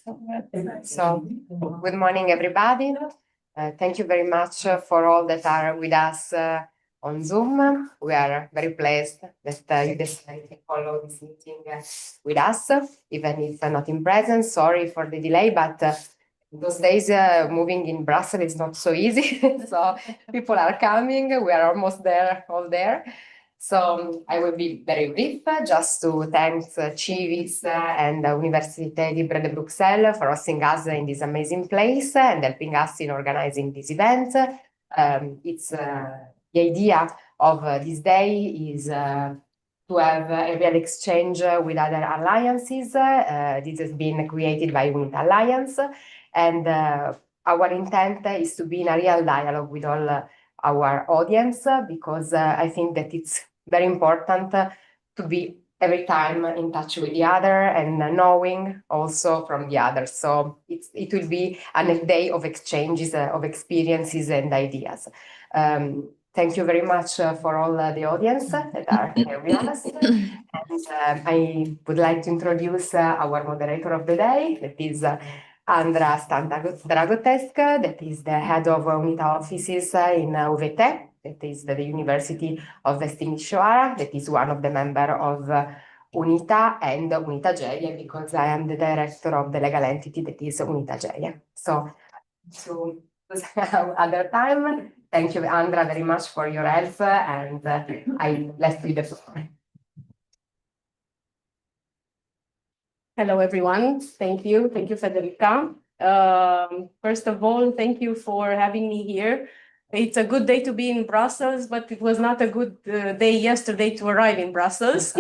So, good morning, everybody. Thank you very much for all that are with us on Zoom. We are very pleased that you decided to follow this meeting with us, even if not in presence. Sorry for the delay, but those days moving in Brussels is not so easy. So people are coming. We are almost there, all there. So I will be very brief, just to thank CIVIS and Université Libre de Bruxelles for hosting us in this amazing place and helping us in organizing this event. It's the idea of this day is to have a real exchange with other alliances. This has been created by UNITA Alliance, and our intent is to be in a real dialogue with all our audience, because I think that it's very important to be every time in touch with the other and knowing also from the other. So it will be a day of exchanges of experiences and ideas. Thank you very much for all the audience that are here with us. And I would like to introduce our moderator of the day, that is Andra Standragotesc, that is the head of UNITA offices in UVT, that is the University of Timisoara, that is one of the members of UNITA and UNITA Geier, because I am the director of the legal entity that is UNITA Geier. So, to other time, thank you, Andra, very much for your help, and I left you the floor. Hello, everyone. Thank you. Thank you, Federica. First of all, thank you for having me here. It's a good day to be in Brussels, but it was not a good day yesterday to arrive in Brussels.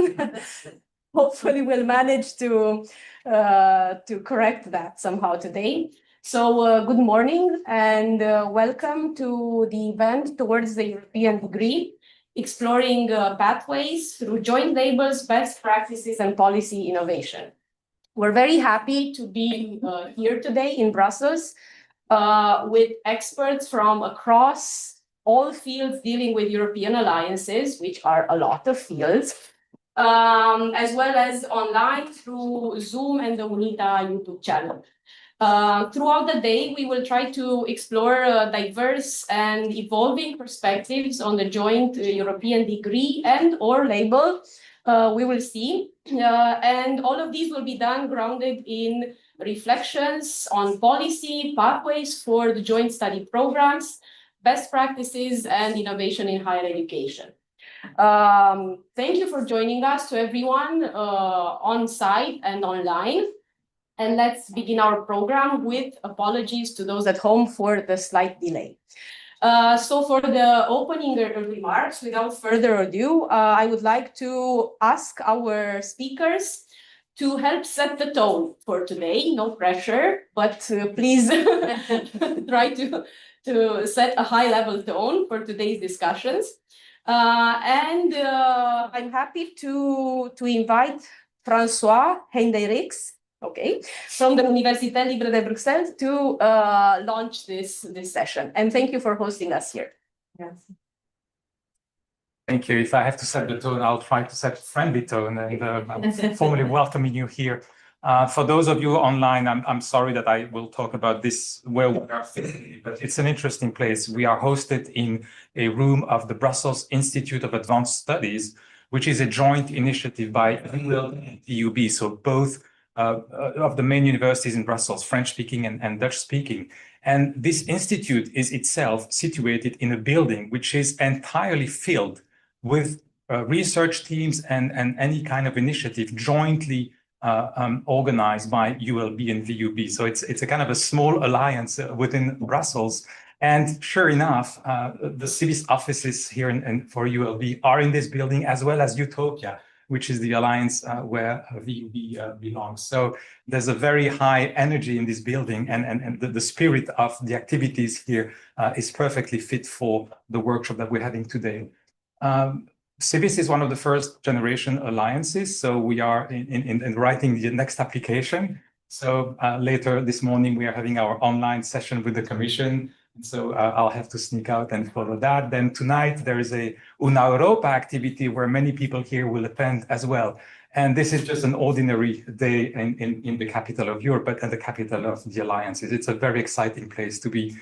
Hopefully, we'll manage to correct that somehow today. So, good morning and welcome to the event towards the European degree, exploring pathways through joint labels, best practices, and policy innovation. We're very happy to be here today in Brussels with experts from across all fields dealing with European alliances, which are a lot of fields, as well as online through Zoom and the UNITA YouTube channel. Throughout the day, we will try to explore diverse and evolving perspectives on the joint European degree and or label. We will see. And all of these will be done grounded in reflections on policy, pathways for the joint study programs, best practices, and innovation in higher education. Thank you for joining us, to everyone on site and online. And let's begin our program with apologies to those at home for the slight delay. So for the opening remarks, without further ado, I would like to ask our speakers to help set the tone for today. No pressure, but please try to set a high-level tone for today's discussions. And I'm happy to invite François Heinderyckx, from the Université Libre de Bruxelles to launch this session. And thank you for hosting us here. Yes. Thank you. If I have to set the tone, I'll try to set a friendly tone, and I'm formally welcoming you here. For those of you online, I'm sorry that I will talk about this where we are physically, but it's an interesting place. We are hosted in a room of the Brussels Institute of Advanced Studies, which is a joint initiative by UNITA and TUB, so both of the main universities in Brussels, French-speaking and Dutch-speaking. And this institute is itself situated in a building which is entirely filled with research teams and any kind of initiative jointly organized by ULB and VUB. So it's a kind of a small alliance within Brussels. And sure enough, the CIVIS offices here for ULB are in this building, as well as Utopia, which is the alliance where VUB belongs. So there's a very high energy in this building, and the spirit of the activities here is perfectly fit for the workshop that we're having today. CIVIS is one of the first generation alliances, so we are in writing the next application. So later this morning, we are having our online session with the Commission. And so I'll have to sneak out and follow that. Then tonight there is a Una Europa activity where many people here will attend as well. And this is just an ordinary day in the capital of Europe, but at the capital of the alliances. It's a very exciting place to be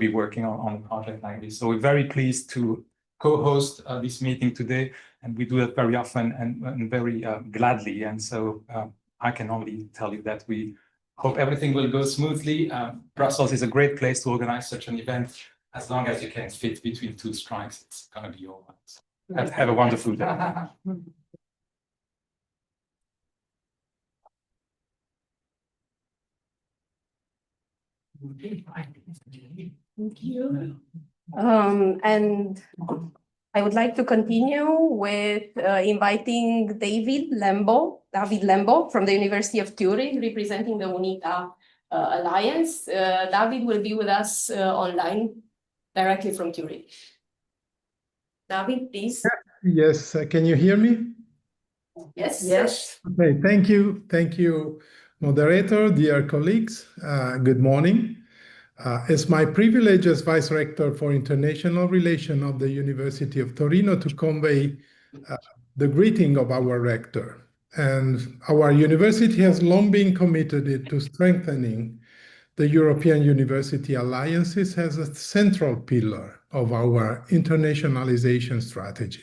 working on a project like this. So we're very pleased to co-host this meeting today, and we do that very often and very gladly. And so I can only tell you that we hope everything will go smoothly. Brussels is a great place to organize such an event. As long as you can fit between two strikes, it's going to be all right. Have a wonderful day. Thank you. And I would like to continue with inviting David Lembo from the University of Turin, representing the UNITA Alliance. David will be with us online directly from Turin. David, please. Yes, can you hear me? Yes. Yes. Okay, thank you. Thank you, moderator, dear colleagues. Good morning. It's my privilege as Vice Rector for International Relations of the University of Torino to convey the greeting of our rector. And our university has long been committed to strengthening the European University Alliances as a central pillar of our internationalization strategy.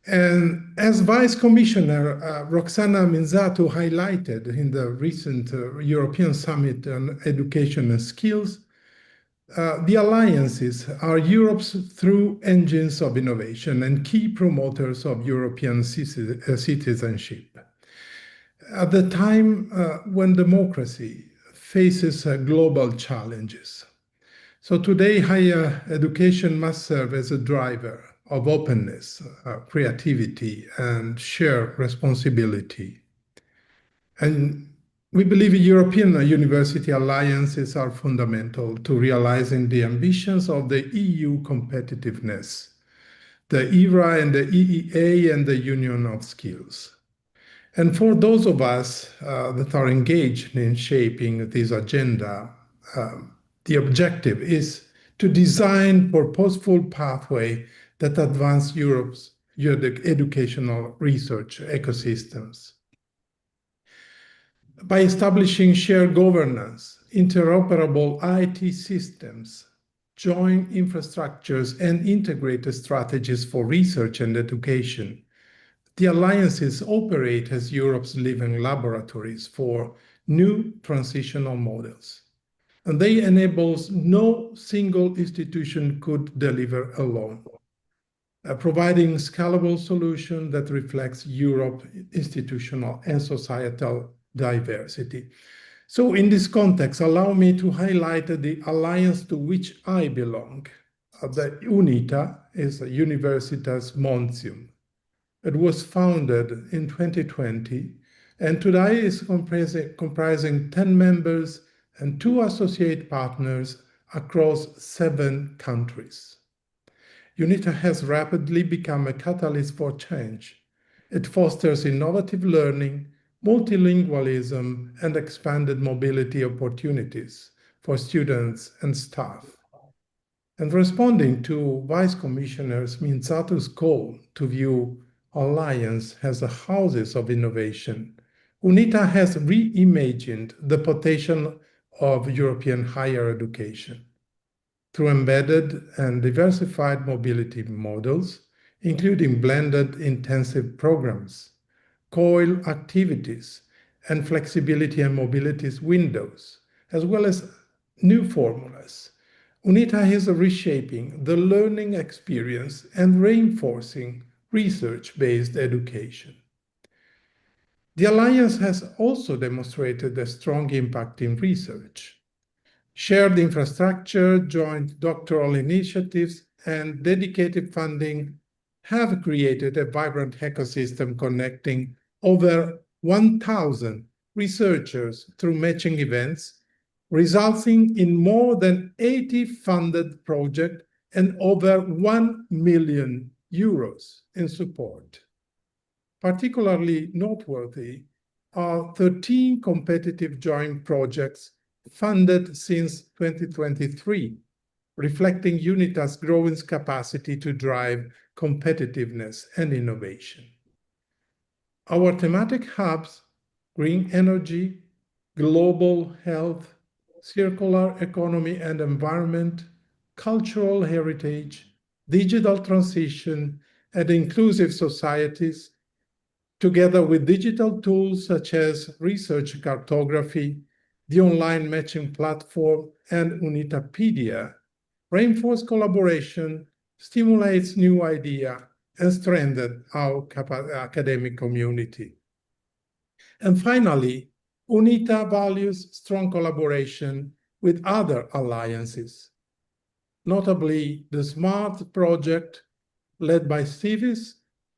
And as Vice Commissioner Roxana Minzato highlighted in the recent European Summit on Education and Skills, the alliances are Europe's through engines of innovation and key promoters of European citizenship. At the time when democracy faces global challenges. So today, higher education must serve as a driver of openness, creativity, and shared responsibility. And we believe European university alliances are fundamental to realizing the ambitions of the EU competitiveness, the ERA and the EEA and the Union of Skills. And for those of us that are engaged in shaping this agenda, the objective is to design purposeful pathway that advance Europe's educational research ecosystems. By establishing shared governance, interoperable IT systems, joint infrastructures, and integrated strategies for research and education, the alliances operate as Europe's living laboratories for new transitional models. And they enable no single institution could deliver alone, providing scalable solution that reflects Europe's institutional and societal diversity. So in this context, allow me to highlight the alliance to which I belong. The UNITA is Universitas Monsium. It was founded in 2020 and today is comprising 10 members and 2 associate partners across 7 countries. UNITA has rapidly become a catalyst for change. It fosters innovative learning, multilingualism, and expanded mobility opportunities for students and staff. And responding to Vice Commissioner Minzato's call to view Alliance as the houses of innovation, UNITA has reimagined the potential of European higher education through embedded and diversified mobility models, including blended intensive programs, COIL activities, and flexibility and mobility windows, as well as new formulas. UNITA is reshaping the learning experience and reinforcing research-based education. The Alliance has also demonstrated a strong impact in research. Shared infrastructure, joint doctoral initiatives, and dedicated funding have created a vibrant ecosystem connecting over 1,000 researchers through matching events, resulting in more than 80 funded projects and over 1 million euros in support. Particularly noteworthy are 13 competitive joint projects funded since 2023, reflecting UNITA's growing capacity to drive competitiveness and innovation. Our thematic hubs, green energy, global health, circular economy and environment, cultural heritage, digital transition, and inclusive societies, together with digital tools such as research cartography, the online matching platform, and Unitapedia, reinforce collaboration, stimulates new ideas, and strengthen our academic community. And finally, UNITA values strong collaboration with other alliances, notably the SMART project led by CIVIS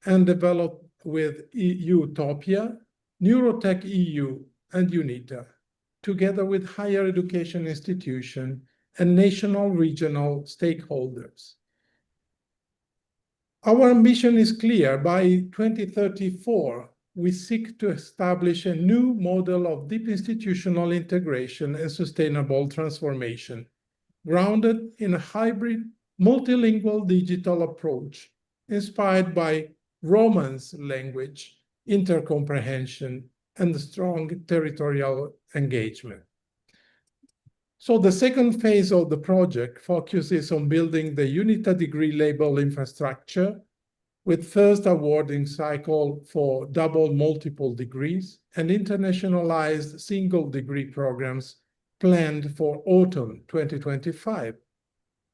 and developed with Utopia, Neurotech EU, and UNITA, together with higher education institutions and national regional stakeholders. Our ambition is clear. By 2034, we seek to establish a new model of deep institutional integration and sustainable transformation, grounded in a hybrid, multilingual digital approach, inspired by Romance language, intercomprehension, and strong territorial engagement. So the second phase of the project focuses on building the UNITA degree label infrastructure, with first awarding cycle for double multiple degrees and internationalized single degree programs planned for autumn 2025.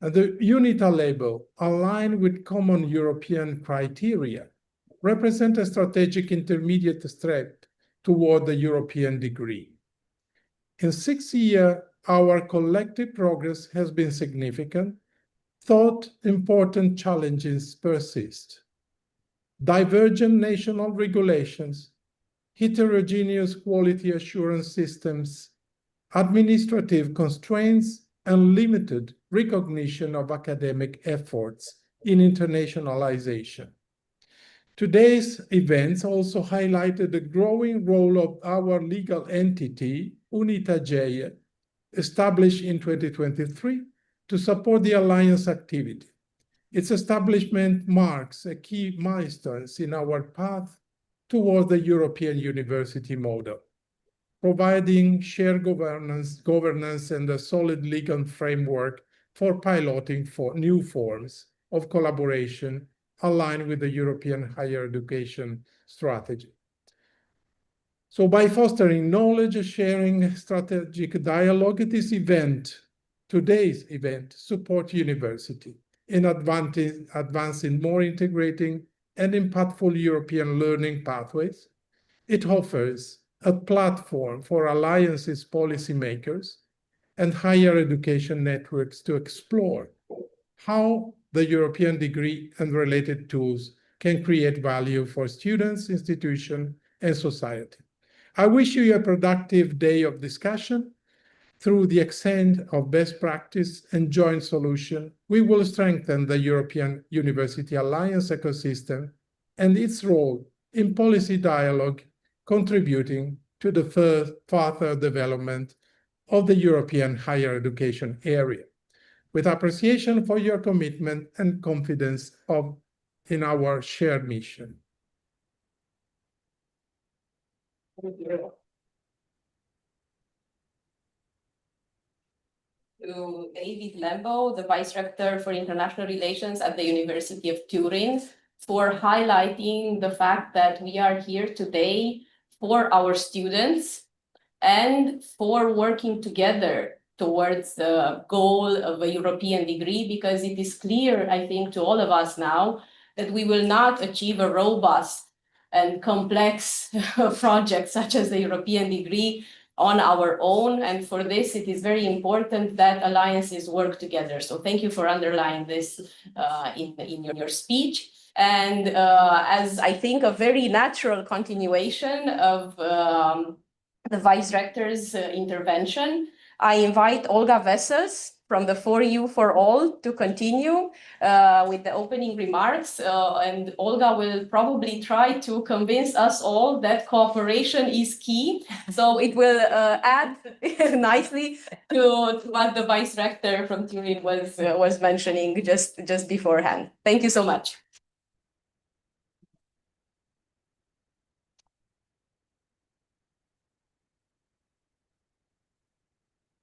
And the UNITA label, aligned with common European criteria, represent a strategic intermediate step toward the European degree. In 6 years, our collective progress has been significant, though important challenges persist. Divergent national regulations, heterogeneous quality assurance systems, administrative constraints, and limited recognition of academic efforts in internationalization. Today's events also highlighted the growing role of our legal entity, UNITA, established in 2023 to support the Alliance activity. Its establishment marks a key milestone in our path toward the European university model, providing shared governance and a solid legal framework for piloting for new forms of collaboration aligned with the European higher education strategy. So by fostering knowledge sharing, strategic dialogue, this event, today's event, support university in advancing more integrating and impactful European learning pathways. It offers a platform for alliances policymakers and higher education networks to explore how the European degree and related tools can create value for students, institutions, and society. I wish you a productive day of discussion. Through the exchange of best practice and joint solution, we will strengthen the European University Alliance ecosystem and its role in policy dialogue, contributing to the further development of the European higher education area. With appreciation for your commitment and confidence in our shared mission. Thank you. To David Lembo, the Vice Rector for International Relations at the University of Turin, for highlighting the fact that we are here today for our students and for working together towards the goal of a European degree, because it is clear, I think, to all of us now that we will not achieve a robust and complex project such as the European degree on our own. And for this, it is very important that alliances work together. So thank you for underlining this in your speech. And as I think a very natural continuation of the Vice Rector's intervention, I invite Olga Vessels from the For You For All to continue with the opening remarks. And Olga will probably try to convince us all that cooperation is key. So it will add nicely to what the Vice Rector from Turin was mentioning just beforehand. Thank you so much.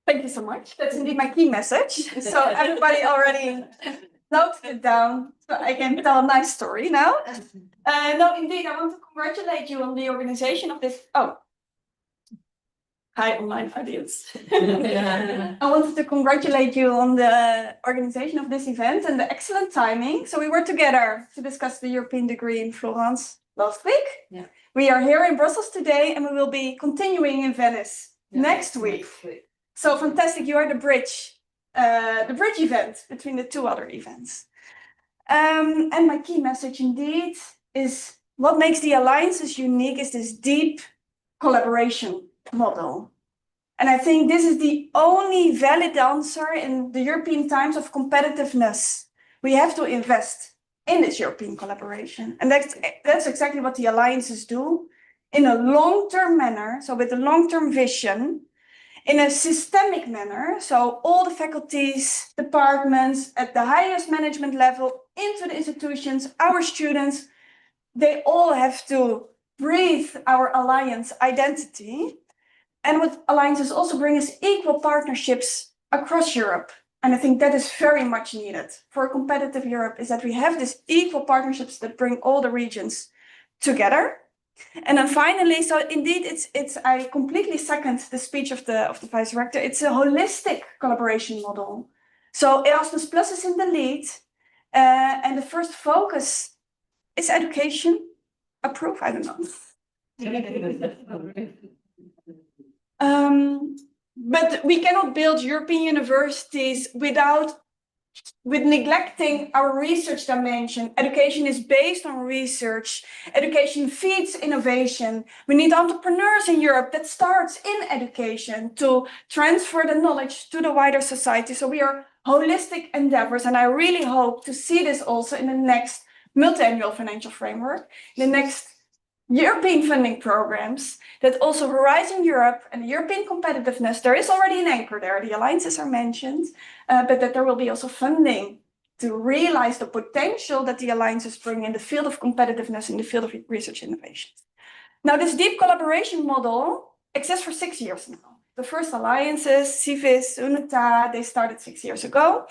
Thank you so much. That's indeed my key message. So everybody already noted it down. So I can tell a nice story now. No, indeed, I want to congratulate you on the organization of this. Oh, hi, online audience. I wanted to congratulate you on the organization of this event and the excellent timing. So we were together to discuss the European degree in Florence last week. Yeah. We are here in Brussels today, and we will be continuing in Venice next week. So fantastic, you are the bridge event between the two other events. And my key message indeed is what makes the alliances unique is this deep collaboration model. And I think this is the only valid answer in the European times of competitiveness. We have to invest in this European collaboration. And that's exactly what the alliances do in a long-term manner, so with a long-term vision, in a systemic manner, so all the faculties, departments at the highest management level, into the institutions, our students, they all have to breathe our alliance identity. And what alliances also bring is equal partnerships across Europe. And I think that is very much needed for a competitive Europe, is that we have these equal partnerships that bring all the regions together. And then finally, so indeed, it's I completely second the speech of the Vice Rector. It's a holistic collaboration model. So Erasmus Plus is in the lead, and the first focus is education. Approve? I don't know. But we cannot build European universities with neglecting our research dimension. Education is based on research. Education feeds innovation. We need entrepreneurs in Europe that starts in education to transfer the knowledge to the wider society. So we are holistic endeavors, and I really hope to see this also in the next multi-annual financial framework, the next European funding programs, that also Horizon Europe and European competitiveness, there is already an anchor there, the alliances are mentioned, but that there will be also funding to realize the potential that the alliances bring in the field of competitiveness, in the field of research innovation. Now, this deep collaboration model exists for 6 years now. The first alliances, CIVIS, UNITA, they started 6 years ago.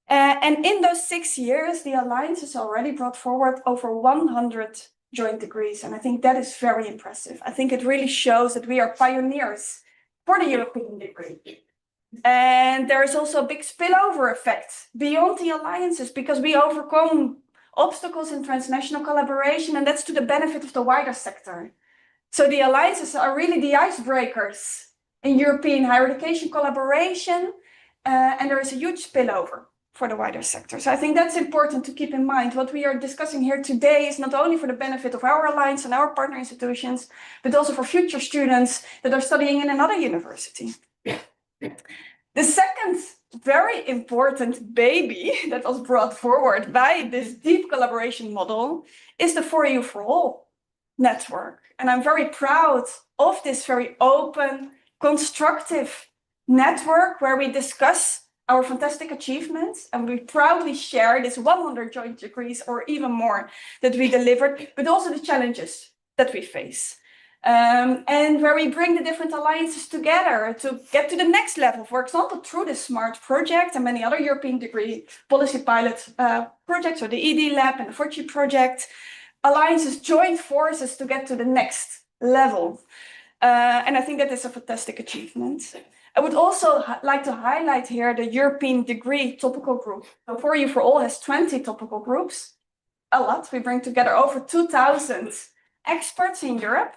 And in those 6 years, the alliances already brought forward over 100 joint degrees. And I think that is very impressive. I think it really shows that we are pioneers for the European degree. And there is also a big spillover effect beyond the alliances, because we overcome obstacles in transnational collaboration, and that's to the benefit of the wider sector. So the alliances are really the icebreakers in European higher education collaboration, and there is a huge spillover for the wider sector. So I think that's important to keep in mind. What we are discussing here today is not only for the benefit of our alliance and our partner institutions, but also for future students that are studying in another university. The second very important baby that was brought forward by this deep collaboration model is the For You For All network. And I'm very proud of this very open, constructive network where we discuss our fantastic achievements, and we proudly share this 100 joint degrees or even more that we delivered, but also the challenges that we face. And where we bring the different alliances together to get to the next level, for example, through the SMART project and many other European degree policy pilot projects, or the ED Lab and the FORCI project. Alliances join forces to get to the next level. And I think that is a fantastic achievement. I would also like to highlight here the European degree topical group. So For You For All has 20 topical groups, a lot. We bring together over 2,000 experts in Europe.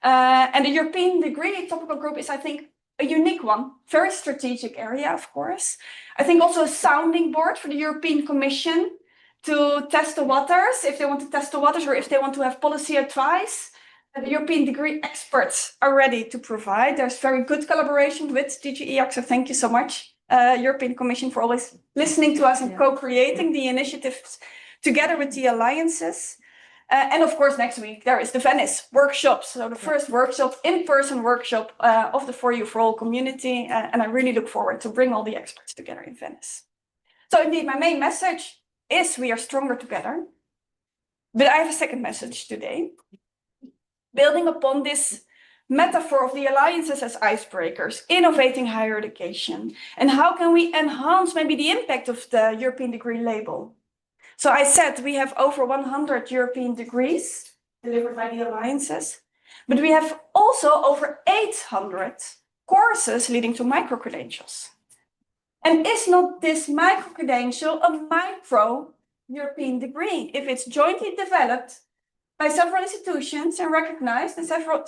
And the European degree topical group is, I think, a unique one, very strategic area, of course. I think also a sounding board for the European Commission to test the waters, if they want to test the waters or if they want to have policy advice. The European degree experts are ready to provide. There's very good collaboration with DG EAC, so thank you so much European Commission for always listening to us and co-creating the initiatives together with the alliances. And of course, next week there is the Venice workshop. So the first workshop, in-person workshop of the For You For All community. And I really look forward to bring all the experts together in Venice. So indeed, my main message is we are stronger together. But I have a second message today. Building upon this metaphor of the alliances as icebreakers, innovating higher education, and how can we enhance maybe the impact of the European degree label? So I said we have over 100 European degrees delivered by the alliances, but we have also over 800 courses leading to micro-credentials. And is not this micro-credential a micro European degree if it's jointly developed by several institutions and recognized in several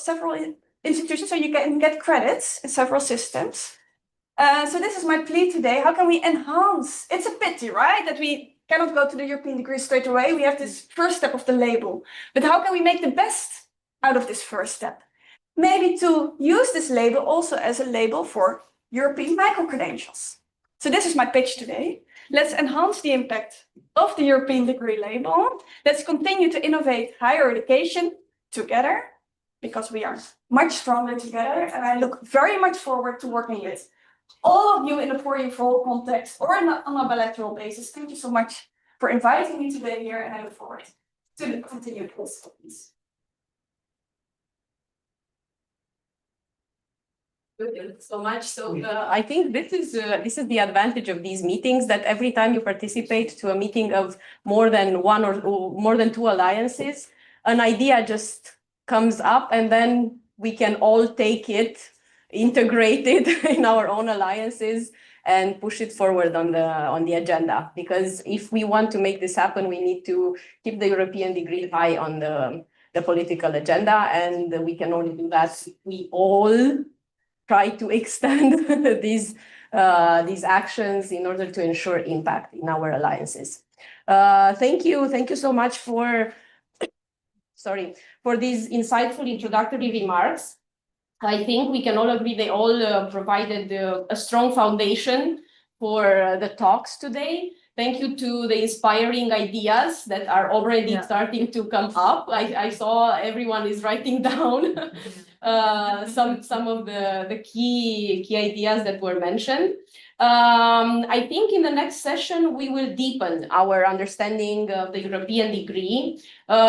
institutions, so you can get credits in several systems? So this is my plea today. How can we enhance? It's a pity, right, that we cannot go to the European degree straight away. We have this first step of the label. But how can we make the best out of this first step? Maybe to use this label also as a label for European micro-credentials. So this is my pitch today. Let's enhance the impact of the European degree label. Let's continue to innovate higher education together, because we are much stronger together. And I look very much forward to working with all of you in the For You For All context or on a bilateral basis. Thank you so much for inviting me today here, and I look forward to the continued discussions. Good, so much. So I think this is the advantage of these meetings, that every time you participate to a meeting of more than one or more than two alliances, an idea just comes up, and then we can all take it, integrate it in our own alliances, and push it forward on the agenda. Because if we want to make this happen, we need to keep the European degree high on the political agenda, and we can only do that if we all try to extend these actions in order to ensure impact in our alliances. Thank you so much for these insightful introductory remarks. I think we can all agree they all provided a strong foundation for the talks today. Thank you to the inspiring ideas that are already starting to come up. I saw everyone is writing down some of the key ideas that were mentioned. I think in the next session, we will deepen our understanding of the European degree,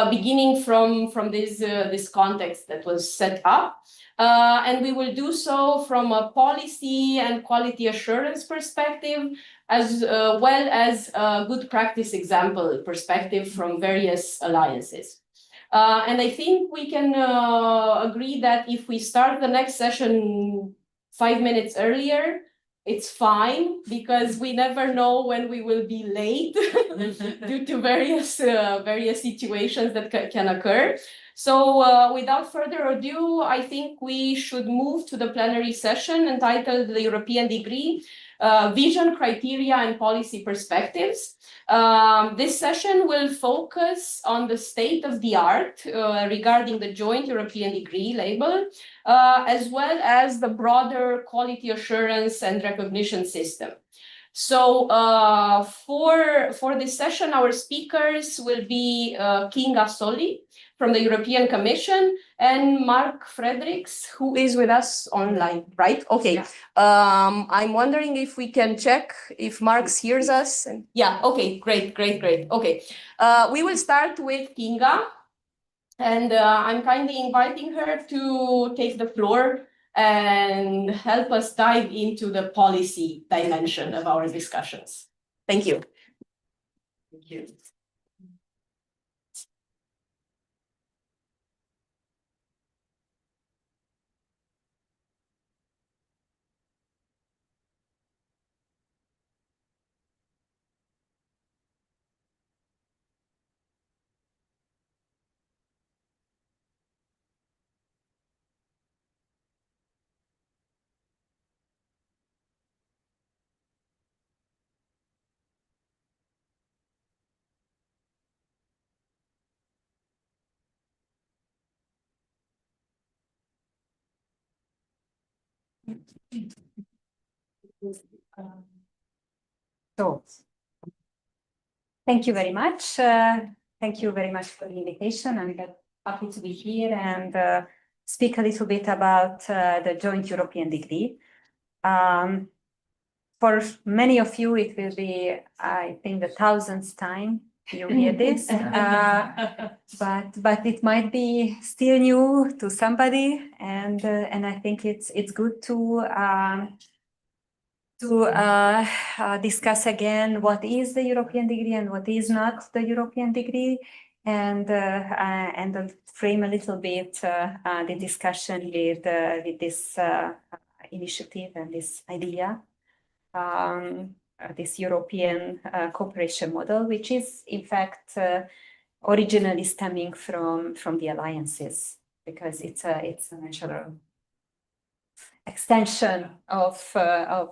beginning from this context that was set up. And we will do so from a policy and quality assurance perspective, as well as a good practice example perspective from various alliances. And I think we can agree that if we start the next session 5 minutes earlier, it's fine, because we never know when we will be late due to various situations that can occur. So without further ado, I think we should move to the plenary session entitled The European Degree, Vision, Criteria and Policy Perspectives. This session will focus on the state of the art regarding the joint European degree label, as well as the broader quality assurance and recognition system. So for this session, our speakers will be Kinga Solli from the European Commission and Mark Fredericks, who is with us online, right? Okay. Yeah. I'm wondering if we can check if Mark hears us. Yeah, okay, great. Okay, we will start with Kinga, and I'm kindly inviting her to take the floor and help us dive into the policy dimension of our discussions. Thank you. Thank you. So, thank you very much. Thank you very much for the invitation. I'm happy to be here and speak a little bit about the joint European degree. For many of you, it will be, I think, the 1000th time you hear this, but it might be still new to somebody, and I think it's good to discuss again what is the European degree and what is not the European degree, and frame a little bit the discussion with this initiative and this idea. This European cooperation model, which is in fact originally stemming from the alliances, because it's a natural extension of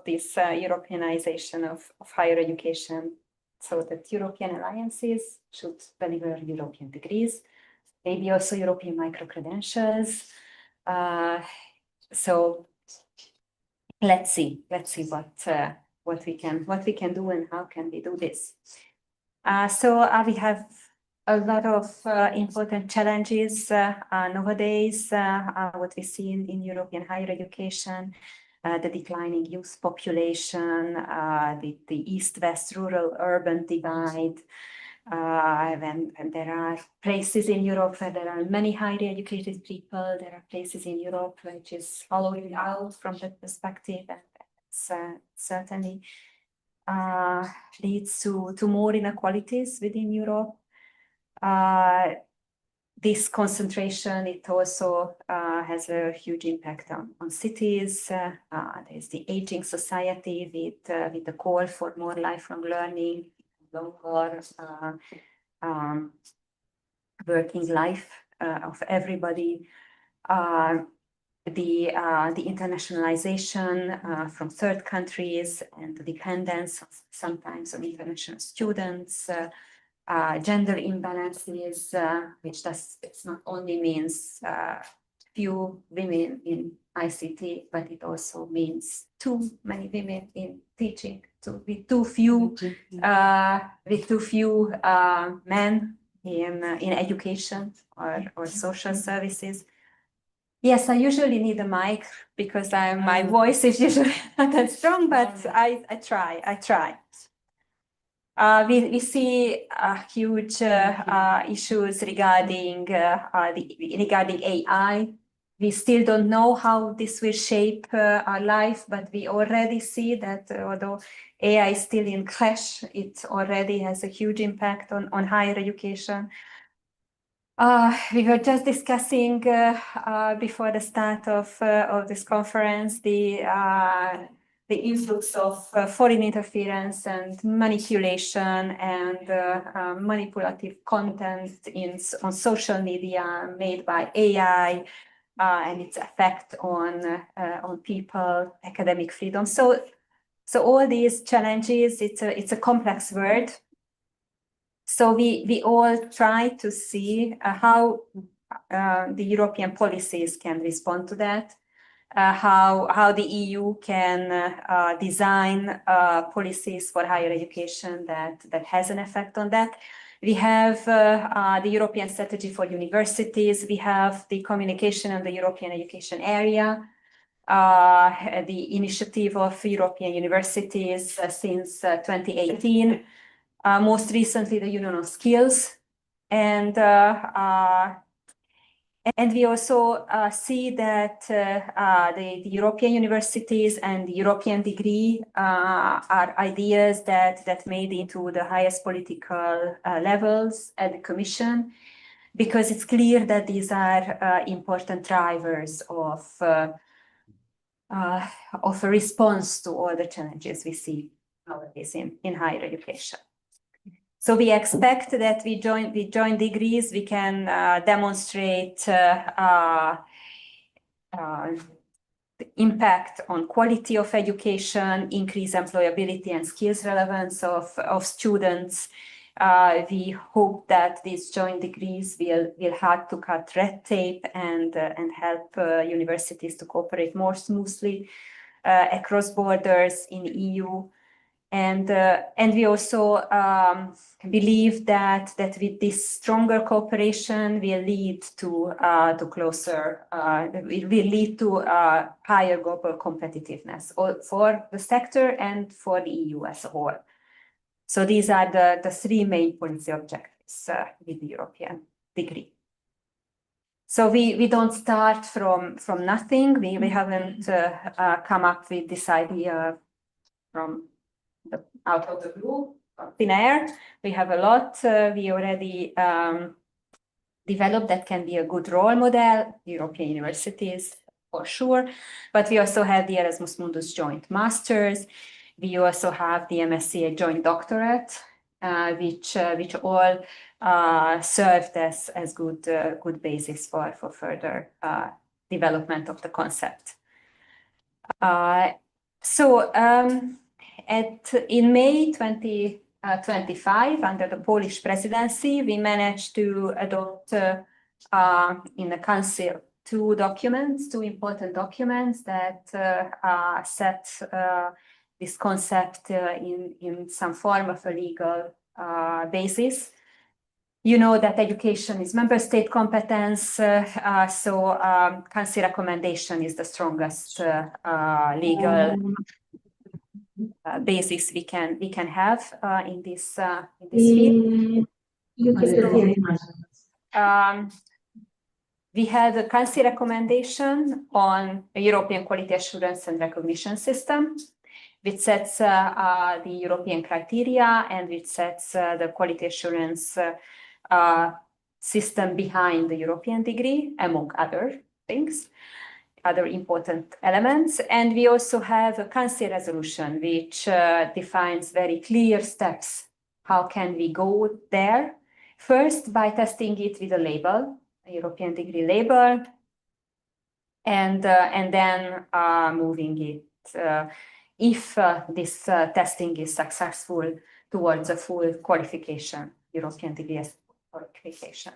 this Europeanization of higher education, so that European alliances should deliver European degrees, maybe also European micro-credentials. So let's see what we can do and how can we do this. So we have a lot of important challenges nowadays. What we see in European higher education, the declining youth population, the east-west rural-urban divide. And there are places in Europe where there are many highly educated people. There are places in Europe which is hollowing out from that perspective, and certainly leads to more inequalities within Europe. This concentration, it also has a huge impact on cities. There's the aging society with the call for more lifelong learning, longer working life of everybody. The internationalization from third countries and the dependence sometimes on international students, gender imbalances, which it's not only means few women in ICT, but it also means too many women in teaching, with too few men in education or social services. Yes, I usually need a mic because my voice is usually not that strong, but I try. We see huge issues regarding AI. We still don't know how this will shape our life, but we already see that although AI is still in crash, it already has a huge impact on higher education. We were just discussing before the start of this conference the influx of foreign interference and manipulation and manipulative content on social media made by AI and its effect on people, academic freedom. So all these challenges, it's a complex world. So we all try to see how the European policies can respond to that, how the EU can design policies for higher education that has an effect on that. We have the European Strategy for Universities. We have the communication on the European education area, the initiative of European universities since 2018. Most recently, the Union of Skills, and we also see that the European universities and the European degree are ideas that made into the highest political levels at the Commission, because it's clear that these are important drivers of a response to all the challenges we see nowadays in higher education. So we expect that with joint degrees, we can demonstrate the impact on quality of education, increase employability and skills relevance of students. We hope that these joint degrees will help to cut red tape and help universities to cooperate more smoothly. across borders in EU. And we also believe that with this stronger cooperation will lead to closer, will lead to higher global competitiveness for the sector and for the EU as a whole. So these are the three main policy objectives with the European degree. So we don't start from nothing. We haven't come up with this idea from out of the blue, thin air. We have a lot we already developed that can be a good role model, European universities for sure, but we also have the Erasmus Mundus joint masters. We also have the MSc joint doctorate, which all served as good basis for further development of the concept. In May 2025, under the Polish presidency, we managed to adopt in the Council two important documents that set this concept in some form of a legal basis. You know that education is member state competence, so Council recommendation is the strongest legal basis we can have in this field. We had a Council recommendation on a European quality assurance and recognition system, which sets the European criteria and which sets the quality assurance system behind the European degree, among other things, other important elements. And we also have a Council resolution, which defines very clear steps. How can we go there? First, by testing it with a label, a European degree label, and then moving it, if this testing is successful, towards a full qualification, European degree qualification.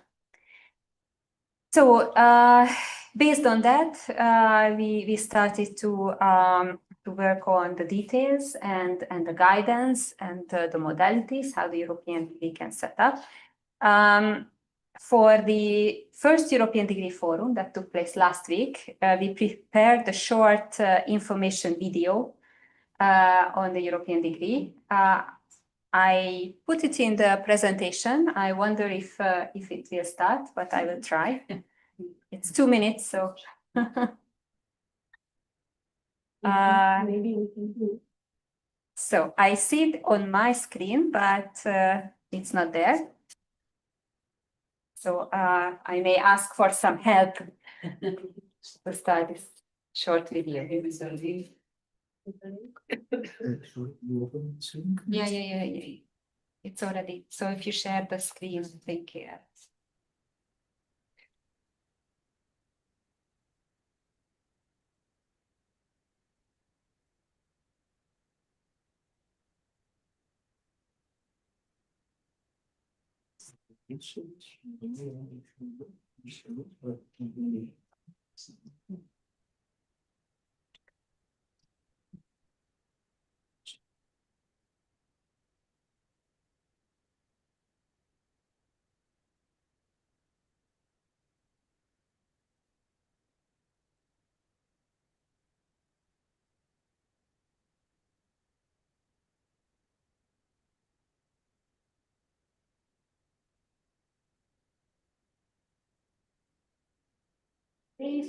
So based on that, we started to work on the details and the guidance and the modalities, how the European degree can set up. For the first European Degree Forum that took place last week, we prepared a short information video on the European degree. I put it in the presentation. I wonder if it will start, but I will try. It's 2 minutes, so. Maybe we can do. So I see it on my screen, but it's not there. So I may ask for some help to start this short video. Yeah. It's already. So if you share the screen, thank you.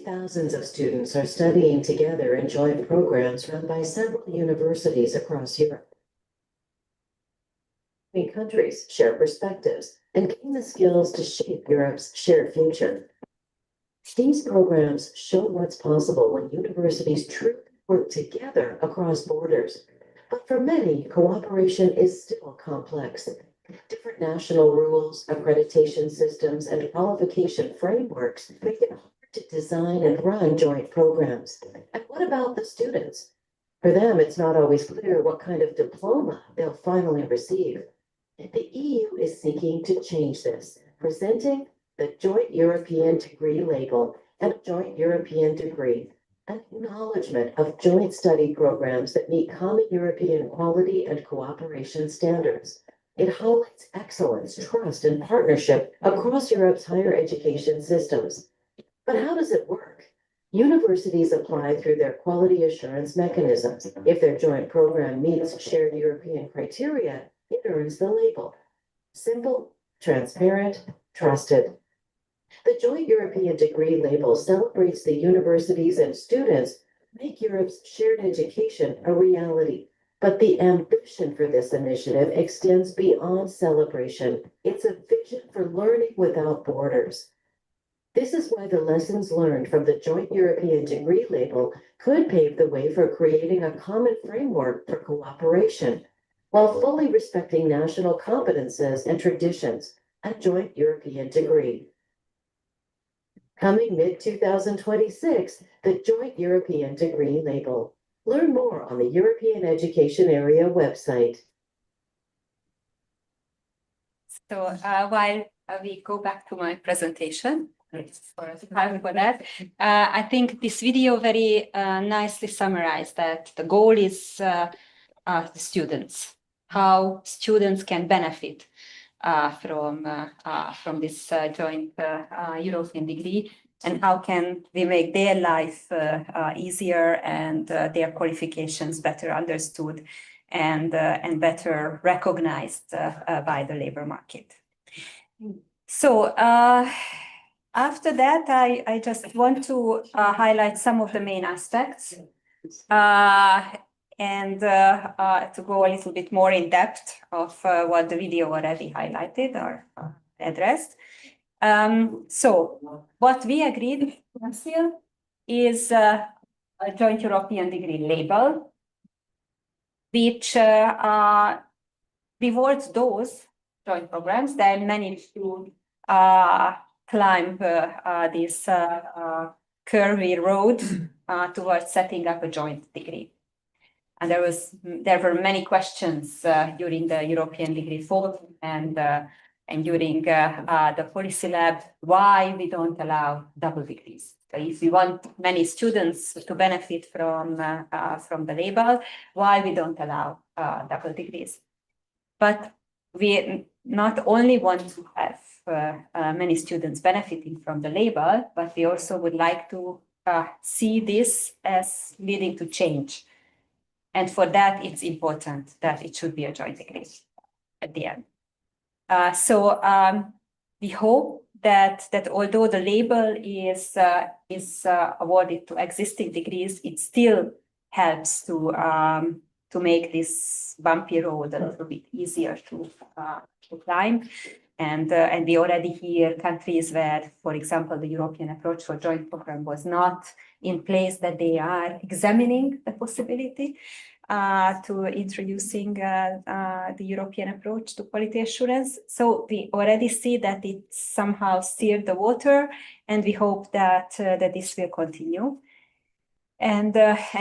Thousands of students are studying together in joint programs run by several universities across Europe. Countries share perspectives and gain the skills to shape Europe's shared future. These programs show what's possible when universities truly work together across borders. But for many, cooperation is still complex. Different national rules, accreditation systems, and qualification frameworks make it hard to design and run joint programs. And what about the students? For them, it's not always clear what kind of diploma they'll finally receive. The EU is seeking to change this, presenting the Joint European Degree label and a Joint European Degree. an acknowledgement of joint study programs that meet common European quality and cooperation standards. It highlights excellence, trust, and partnership across Europe's higher education systems. But how does it work? Universities apply through their quality assurance mechanisms. If their joint program meets shared European criteria, it earns the label. Simple, transparent, trusted. The Joint European Degree label celebrates the universities and students make Europe's shared education a reality. But the ambition for this initiative extends beyond celebration. It's a vision for learning without borders. This is why the lessons learned from the Joint European Degree label could pave the way for creating a common framework for cooperation, while fully respecting national competences and traditions, a Joint European Degree. Coming mid-2026, the Joint European Degree label. Learn more on the European Education Area website. So while we go back to my presentation, for that, I think this video very nicely summarized that the goal is the students, how students can benefit from this joint European degree, and how can we make their life easier and their qualifications better understood and better recognized by the labor market. So after that, I just want to highlight some of the main aspects and to go a little bit more in depth of what the video already highlighted or addressed. So what we agreed is a joint European degree label, which rewards those joint programs that manage to climb this curvy road towards setting up a joint degree. And there were many questions during the European Degree Forum and during the policy lab, why we don't allow double degrees. So if we want many students to benefit from the label, why we don't allow double degrees? But we not only want to have many students benefiting from the label, but we also would like to see this as leading to change. And for that, it's important that it should be a joint degree at the end. So we hope that although the label is awarded to existing degrees, it still helps to make this bumpy road a little bit easier to climb. And we already hear countries where, for example, the European approach for joint program was not in place, that they are examining the possibility to introducing the European approach to quality assurance. So we already see that it somehow steered the water, and we hope that this will continue. And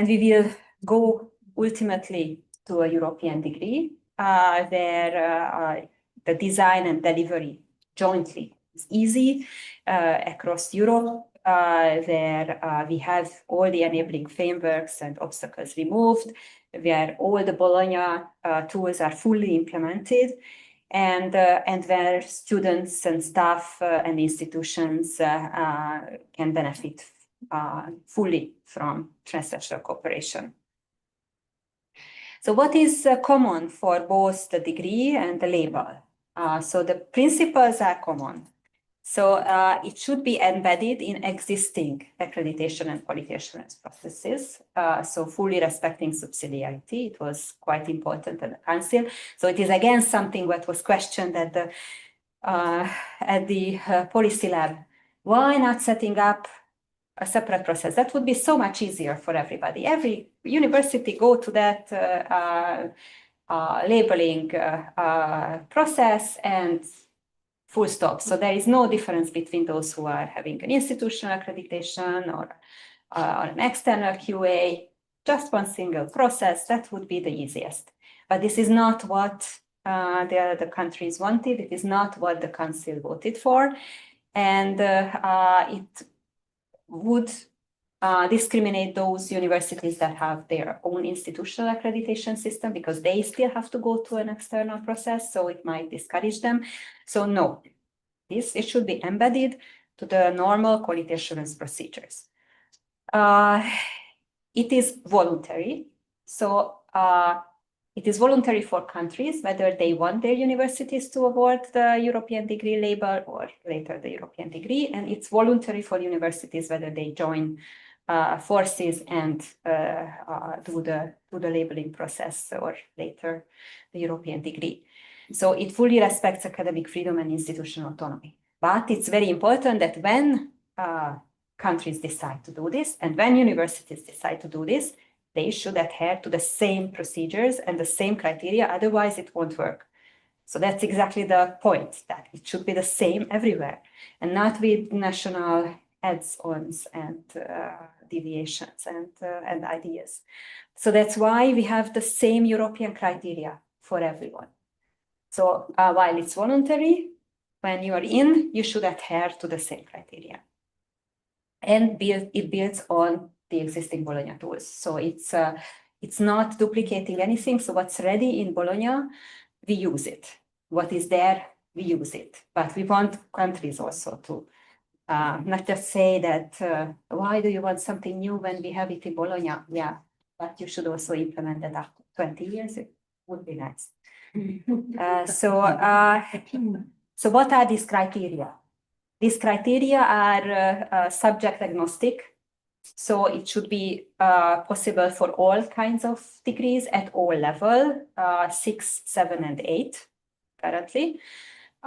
we will go ultimately to a European degree where the design and delivery jointly is easy across Europe, where we have all the enabling frameworks and obstacles removed, where all the Bologna tools are fully implemented, and where students and staff and institutions can benefit fully from transnational cooperation. So what is common for both the degree and the label? So the principles are common. So it should be embedded in existing accreditation and quality assurance processes. So fully respecting subsidiarity, it was quite important in the Council. So it is again something that was questioned at the policy lab. Why not setting up a separate process? That would be so much easier for everybody. Every university go to that labeling process and full stop. So there is no difference between those who are having an institutional accreditation or an external QA, just one single process. That would be the easiest. But this is not what the countries wanted. It is not what the Council voted for. And it would discriminate those universities that have their own institutional accreditation system because they still have to go through an external process, so it might discourage them. So no, it should be embedded to the normal quality assurance procedures. It is voluntary, so it is voluntary for countries whether they want their universities to award the European degree label or later the European degree, and it's voluntary for universities whether they join forces and do the labeling process or later the European degree. So it fully respects academic freedom and institutional autonomy. But it's very important that when countries decide to do this and when universities decide to do this, they should adhere to the same procedures and the same criteria, otherwise it won't work. So that's exactly the point, that it should be the same everywhere and not with national adds-ons and deviations and ideas. So that's why we have the same European criteria for everyone. So while it's voluntary, when you are in, you should adhere to the same criteria. And it builds on the existing Bologna tools. So it's not duplicating anything. So what's ready in Bologna, we use it. What is there, we use it. But we want countries also to not just say that, why do you want something new when we have it in Bologna? Yeah, but you should also implement it after 20 years. It would be nice. So what are these criteria? These criteria are subject agnostic. So it should be possible for all kinds of degrees at all levels, 6, 7, and 8 currently.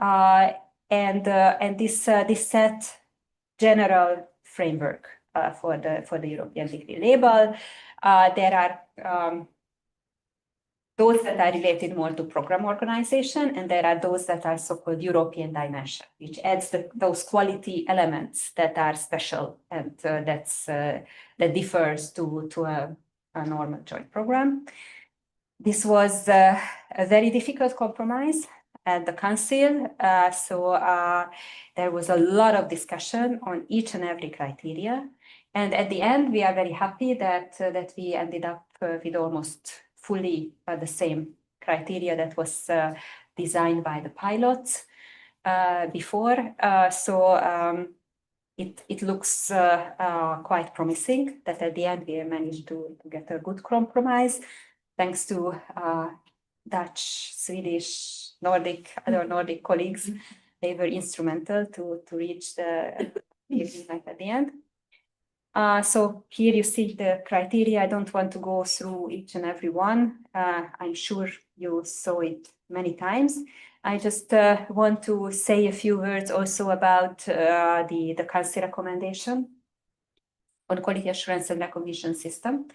And this set general framework for the European degree label. There are those that are related more to program organization, and there are those that are so-called European dimension, which adds those quality elements that are special and that differs to a normal joint program. This was a very difficult compromise at the Council, so there was a lot of discussion on each and every criteria, and at the end we are very happy that we ended up with almost fully the same criteria that was designed by the pilots before. It looks quite promising that at the end we managed to get a good compromise, thanks to Dutch, Swedish, other Nordic colleagues. They were instrumental to reach the agreement at the end. So here you see the criteria. I don't want to go through each and every one. I'm sure you saw it many times. I just want to say a few words also about the Council recommendation on quality assurance and recognition system,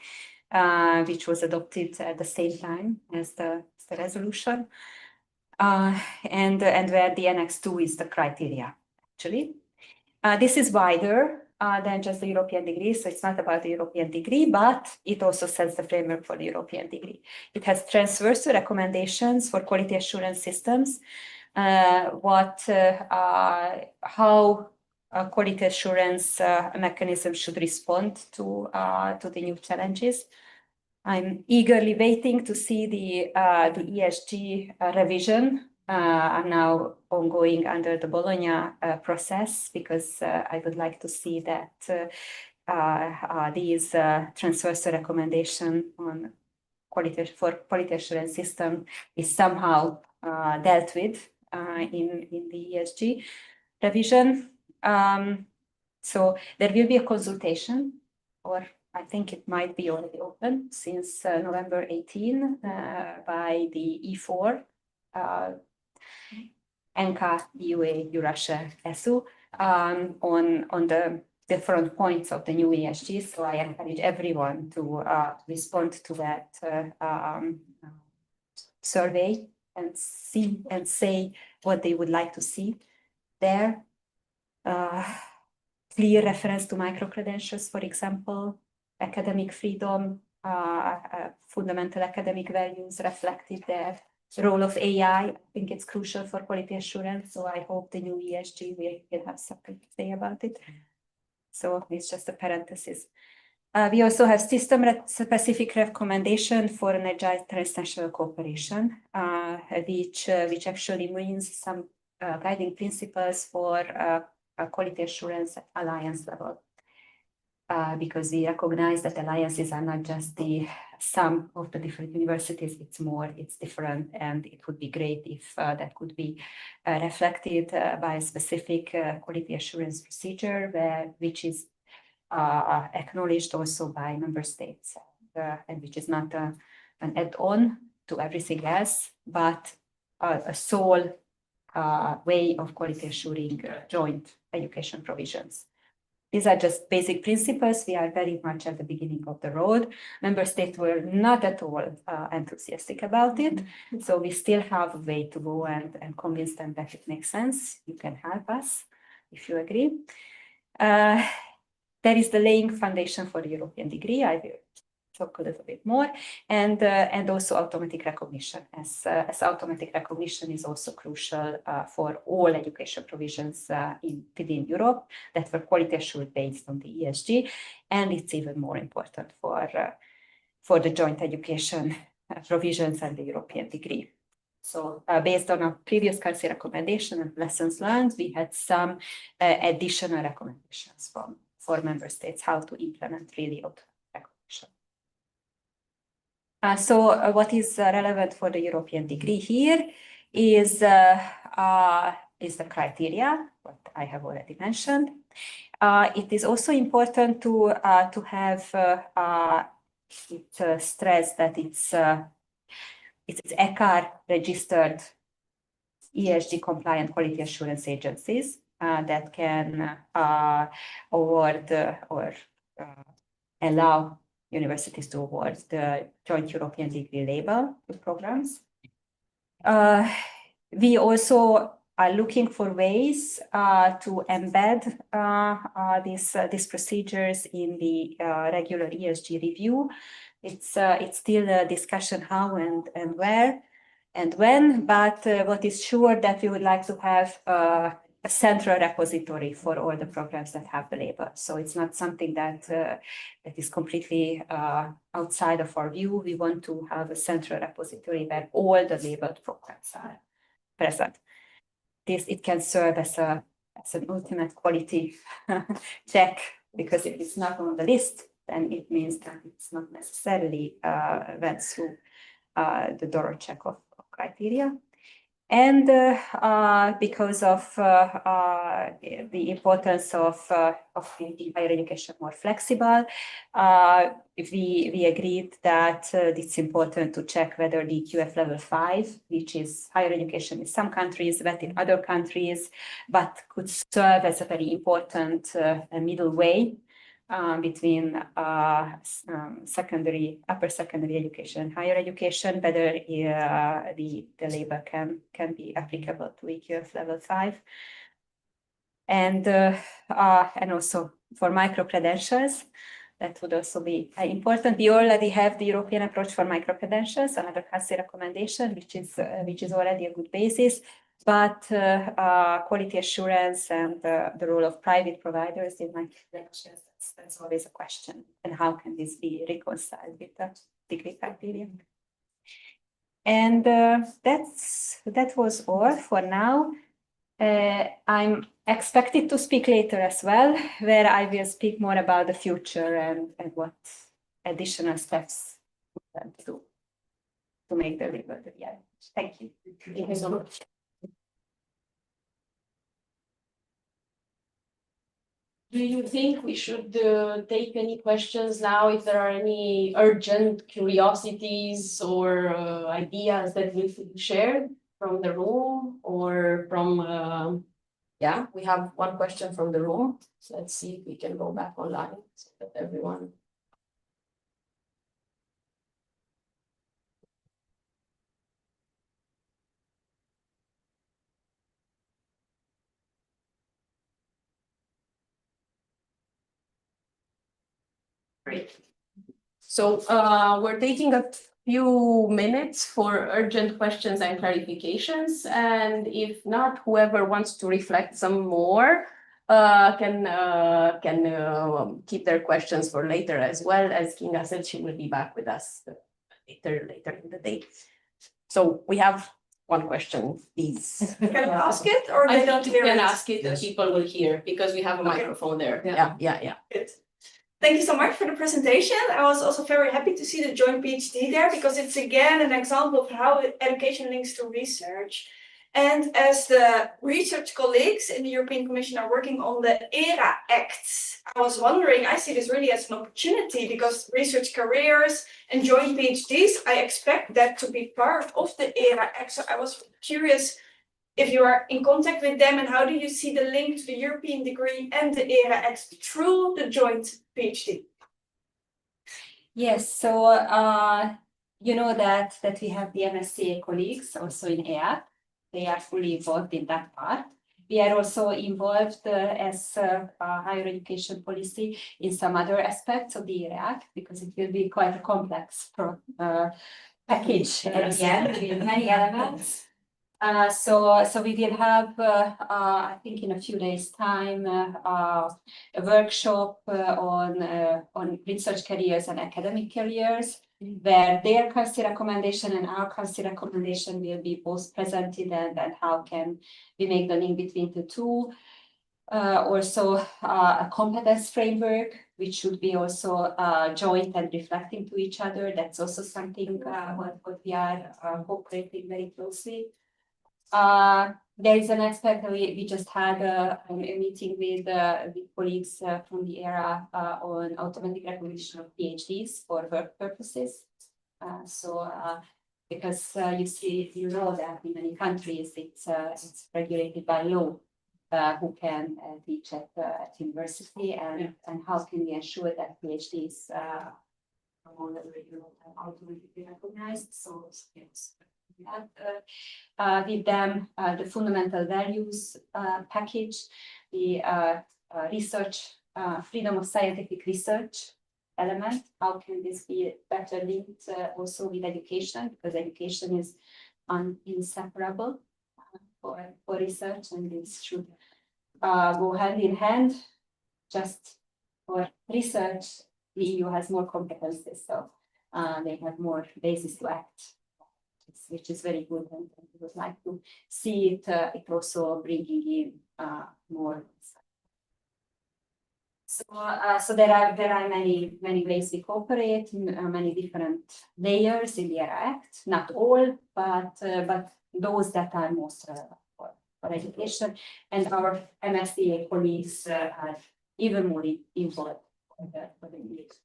which was adopted at the same time as the resolution, and where the Annex 2 is the criteria, actually. This is wider than just the European degree, so it's not about the European degree, but it also sets the framework for the European degree. It has transversal recommendations for quality assurance systems, how a quality assurance mechanism should respond to the new challenges. I'm eagerly waiting to see the ESG revision now ongoing under the Bologna process, because I would like to see that these transversal recommendation on quality assurance system is somehow dealt with in the ESG revision. So there will be a consultation, or I think it might be already open since November 18 by the E4, ENCA, EUA, Eurasia, ESU, on the different points of the new ESG. So I encourage everyone to respond to that survey and see and say what they would like to see there. Clear reference to micro-credentials, for example, academic freedom, fundamental academic values reflected there. The role of AI, I think it's crucial for quality assurance, so I hope the new ESG will have something to say about it. So it's just a parenthesis. We also have system-specific recommendation for an agile transnational cooperation, which actually means some guiding principles for quality assurance at alliance level. Because we recognize that alliances are not just the sum of the different universities, it's different, and it would be great if that could be reflected by a specific quality assurance procedure, which is acknowledged also by member states, and which is not an add-on to everything else, but a sole way of quality assuring joint education provisions. These are just basic principles. We are very much at the beginning of the road. Member states were not at all enthusiastic about it. So we still have a way to go and convince them that it makes sense. You can help us if you agree. There is the laying foundation for the European degree. I will talk a little bit more, and also automatic recognition, as automatic recognition is also crucial for all education provisions within Europe that were quality assured based on the ESG, and it's even more important for the joint education provisions and the European degree. So based on our previous Council recommendation and lessons learned, we had some additional recommendations for member states how to implement really automatic recognition. So what is relevant for the European degree here is the criteria, what I have already mentioned. It is also important to have stress that it's ECHAR registered ESG compliant quality assurance agencies that can award or allow universities to award the joint European degree label to programs. We also are looking for ways to embed these procedures in the regular ESG review. It's still a discussion how and where and when, but what is sure that we would like to have a central repository for all the programs that have the label. So it's not something that is completely outside of our view. We want to have a central repository where all the labeled programs are present. It can serve as an ultimate quality check, because if it's not on the list, then it means that it's not necessarily went through the thorough check of criteria. And because of the importance of making higher education more flexible, we agreed that it's important to check whether the QF level 5, which is higher education in some countries, but in other countries, but could serve as a very important middle way between upper secondary education and higher education, whether the label can be applicable to EQF level 5. And also for micro-credentials, that would also be important. We already have the European approach for micro-credentials, another Council recommendation, which is already a good basis. But quality assurance and the role of private providers in micro-credentials, that's always a question. And how can this be reconciled with the degree criteria? And that was all for now. I'm expected to speak later as well, where I will speak more about the future and what additional steps we plan to do to make the label the reality. Thank you. Thank you so much. Do you think we should take any questions now, if there are any urgent curiosities or ideas that we should share from the room or from, yeah, we have one question from the room. So let's see if we can go back online so that everyone. Great. So we're taking a few minutes for urgent questions and clarifications. And if not, whoever wants to reflect some more, can keep their questions for later as well. As Kinga said, she will be back with us later in the day. So we have one question, please. Can I ask it or I they think don't you hear can it? ask it, the people will hear because we have a Okay. microphone there. Yeah. Yeah. Good. Thank you so much for the presentation. I was also very happy to see the joint PhD there because it's again an example of how education links to research. And as the research colleagues in the European Commission are working on the ERA Act, I was wondering, I see this really as an opportunity because research careers and joint PhDs, I expect that to be part of the ERA Act. So I was curious if you are in contact with them and how do you see the link to the European degree and the ERA Act through the joint PhD? Yes, so you know that we have the MSCA colleagues also in EAP. They are fully involved in that part. We are also involved as higher education policy in some other aspects of the ERA Act because it will be quite a complex package at the end with many elements. So we will have, I think in a few days' time, a workshop on research careers and academic careers, where their policy recommendation and our policy recommendation will be both presented and how can we make the link between the two. Also a competence framework, which should be also joint and reflecting to each other. That's also something what we are cooperating very closely. There is an aspect we just had a meeting with colleagues from the ERA on automatic recognition of PhDs for work purposes. Because you know that in many countries it's regulated by law who can teach at university and how can we ensure that PhDs are automatically recognized. So yes. With them, the fundamental values package, the research, freedom of scientific research element. How can this be better linked also with education? Because education is inseparable for research, and this should go hand in hand. Just for research, the EU has more competences, so they have more basis to act, which is very good, and we would like to see it also bringing in more. So there are many ways we cooperate, many different layers in the ERA Act. Not all, but those that are most relevant for education, and our MSCA colleagues are even more involved for the needs.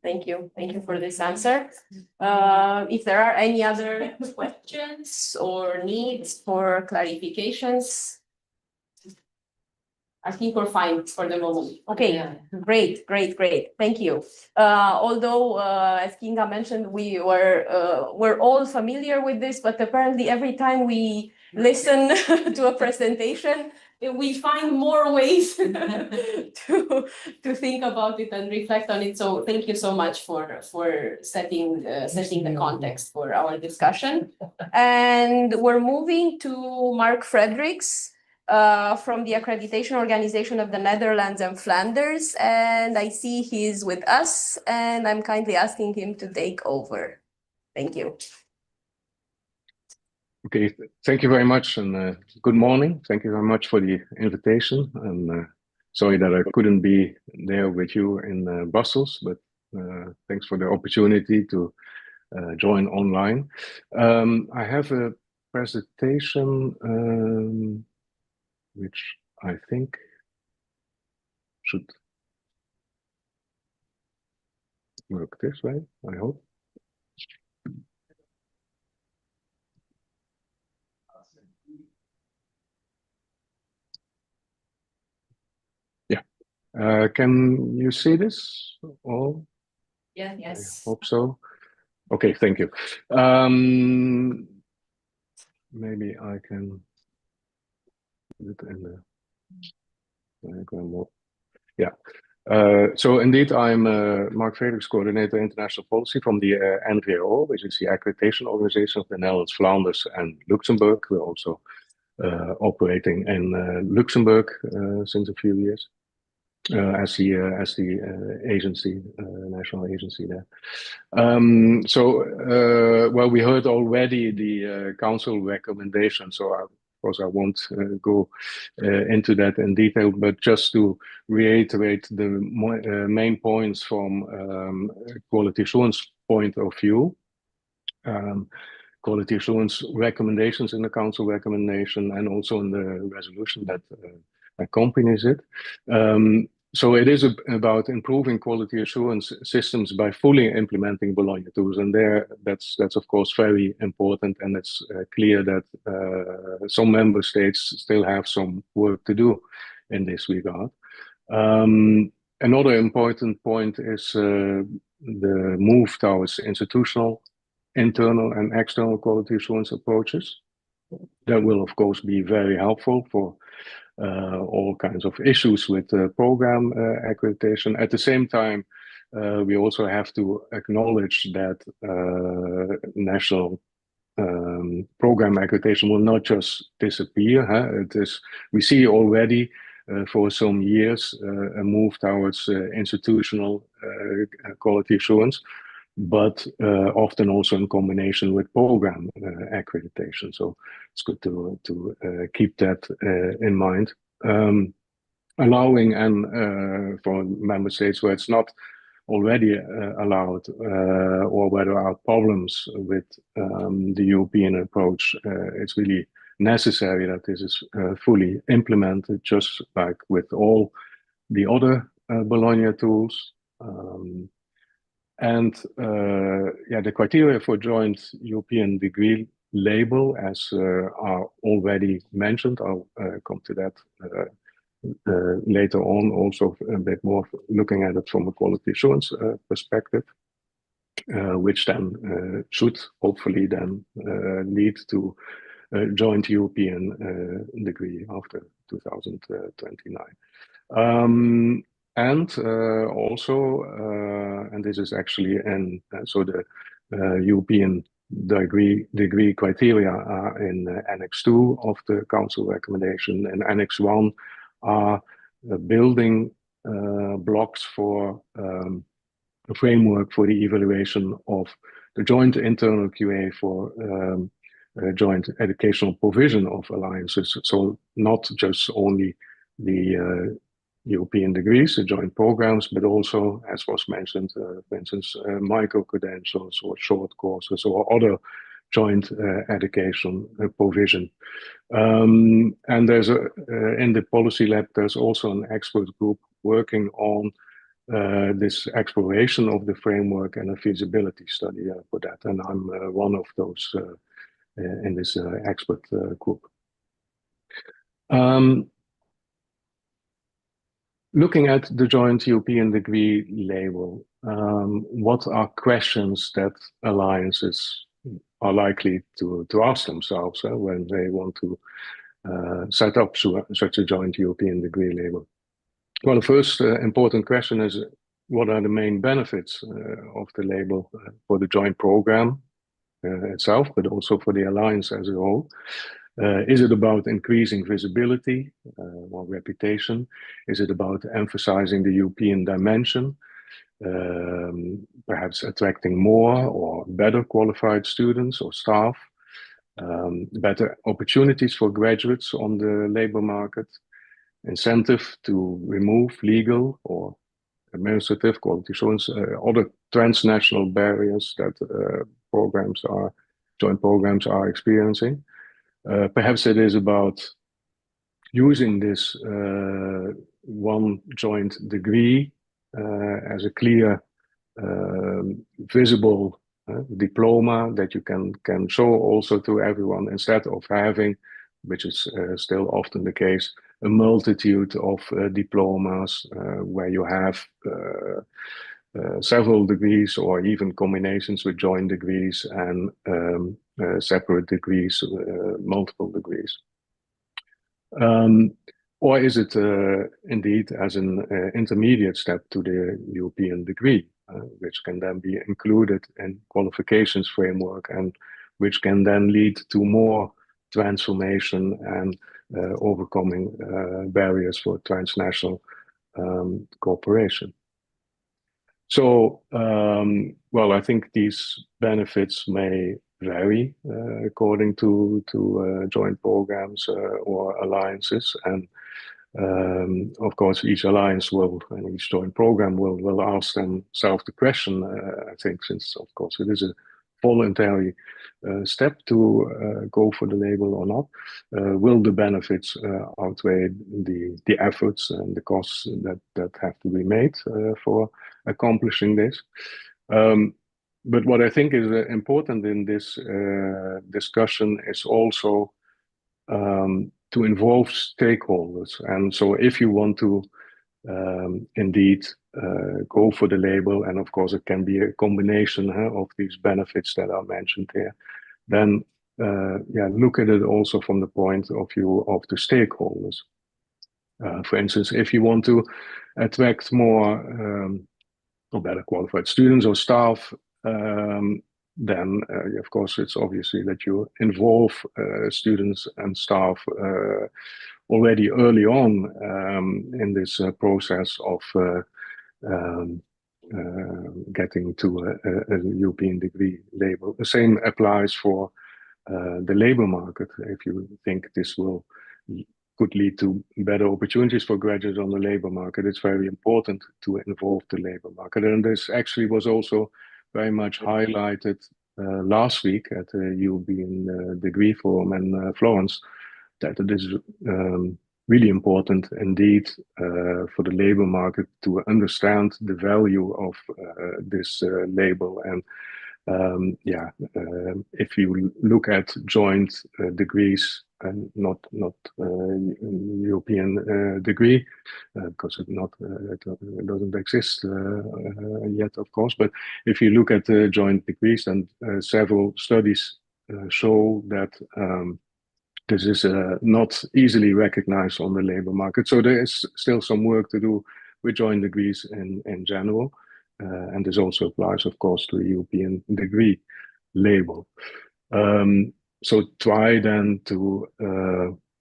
Thank you for this answer. If there are any other questions or needs for clarifications, I think we're fine for the moment. Okay, yeah. Great. Thank you. Although, as Kinga mentioned, we're all familiar with this, but apparently every time we listen to a presentation, we find more ways to think about it and reflect on it. So thank you so much for setting the context for our discussion. And we're moving to Mark Heinderyckx from the Accreditation Organization of the Netherlands and Flanders. And I see he's with us, and I'm kindly asking him to take over. Thank you. Okay, thank you very much, and good morning. Thank you very much for the invitation. And sorry that I couldn't be there with you in Brussels, but thanks for the opportunity to join online. I have a presentation which I think should work this way, I hope. Can you see this all? Yeah, yes. I hope so. Okay, thank you. Maybe I can put it in the diagram. Yeah. So indeed, I'm Mark Heinderyckx, Coordinator International Policy from the NVO, which is the Accreditation Organization of the Netherlands, Flanders, and Luxembourg. We're also operating in Luxembourg since a few years as the agency, national agency there. Well, we heard already the council recommendation, so of course I won't go into that in detail, but just to reiterate the main points from quality assurance point of view. Quality assurance recommendations in the council recommendation and also in the resolution that accompanies it. So it is about improving quality assurance systems by fully implementing Bologna tools, and that's of course very important, and it's clear that some member states still have some work to do in this regard. Another important point is the move towards institutional, internal and external quality assurance approaches. That will of course be very helpful for all kinds of issues with program accreditation. At the same time, we also have to acknowledge that national program accreditation will not just disappear. We see already for some years a move towards institutional quality assurance, but often also in combination with program accreditation. So it's good to keep that in mind. Allowing and for member states where it's not already allowed or where there are problems with the European approach, it's really necessary that this is fully implemented, just like with all the other Bologna tools. The criteria for joint European degree label, as are already mentioned, I'll come to that later on, also a bit more looking at it from a quality assurance perspective, which then should hopefully then lead to a joint European degree after 2029. Also, and this is actually so the European degree criteria are in Annex 2 of the Council recommendation, and Annex 1 are building blocks for a framework for the evaluation of the joint internal QA for joint educational provision of alliances. So not just only the European degrees, the joint programs, but also, as was mentioned, for instance, micro-credentials or short courses or other joint education provision. And there's in the policy lab, there's also an expert group working on this exploration of the framework and a feasibility study for that. And I'm one of those in this expert group. Looking at the joint European degree label, what are questions that alliances are likely to ask themselves when they want to set up such a joint European degree label? Well, the first important question is, what are the main benefits of the label for the joint program itself, but also for the alliance as a whole? Is it about increasing visibility or reputation? Is it about emphasizing the European dimension? Perhaps attracting more or better qualified students or staff? Better opportunities for graduates on the labor market? Incentive to remove legal or administrative quality assurance, other transnational barriers that joint programs are experiencing. Perhaps it is about using this one joint degree as a clear, visible diploma that you can show also to everyone, instead of having, which is still often the case, a multitude of diplomas where you have several degrees or even combinations with joint degrees and separate degrees, multiple degrees. Or is it indeed as an intermediate step to the European degree, which can then be included in qualifications framework and which can then lead to more transformation and overcoming barriers for transnational cooperation. So, well, I think these benefits may vary according to joint programs or alliances, and of course, each alliance will and each joint program will ask themselves the question. I think, since of course it is a voluntary step to go for the label or not, will the benefits outweigh the efforts and the costs that have to be made for accomplishing this? But what I think is important in this discussion is also to involve stakeholders. And so if you want to indeed go for the label, and of course it can be a combination of these benefits that are mentioned here, then yeah, look at it also from the point of view of the stakeholders. For instance, if you want to attract more or better qualified students or staff, then of course it's obviously that you involve students and staff already early on in this process of getting to a European degree label. The same applies for the labor market. If you think this could lead to better opportunities for graduates on the labor market, it's very important to involve the labor market. And this actually was also very much highlighted last week at the European Degree Forum in Florence, that it is really important indeed for the labor market to understand the value of this label. And yeah, if you look at joint degrees and not European degree, because it doesn't exist yet, of course. But if you look at the joint degrees, and several studies show that this is not easily recognized on the labor market. So there is still some work to do with joint degrees in general. And this also applies, of course, to the European degree label. So try then to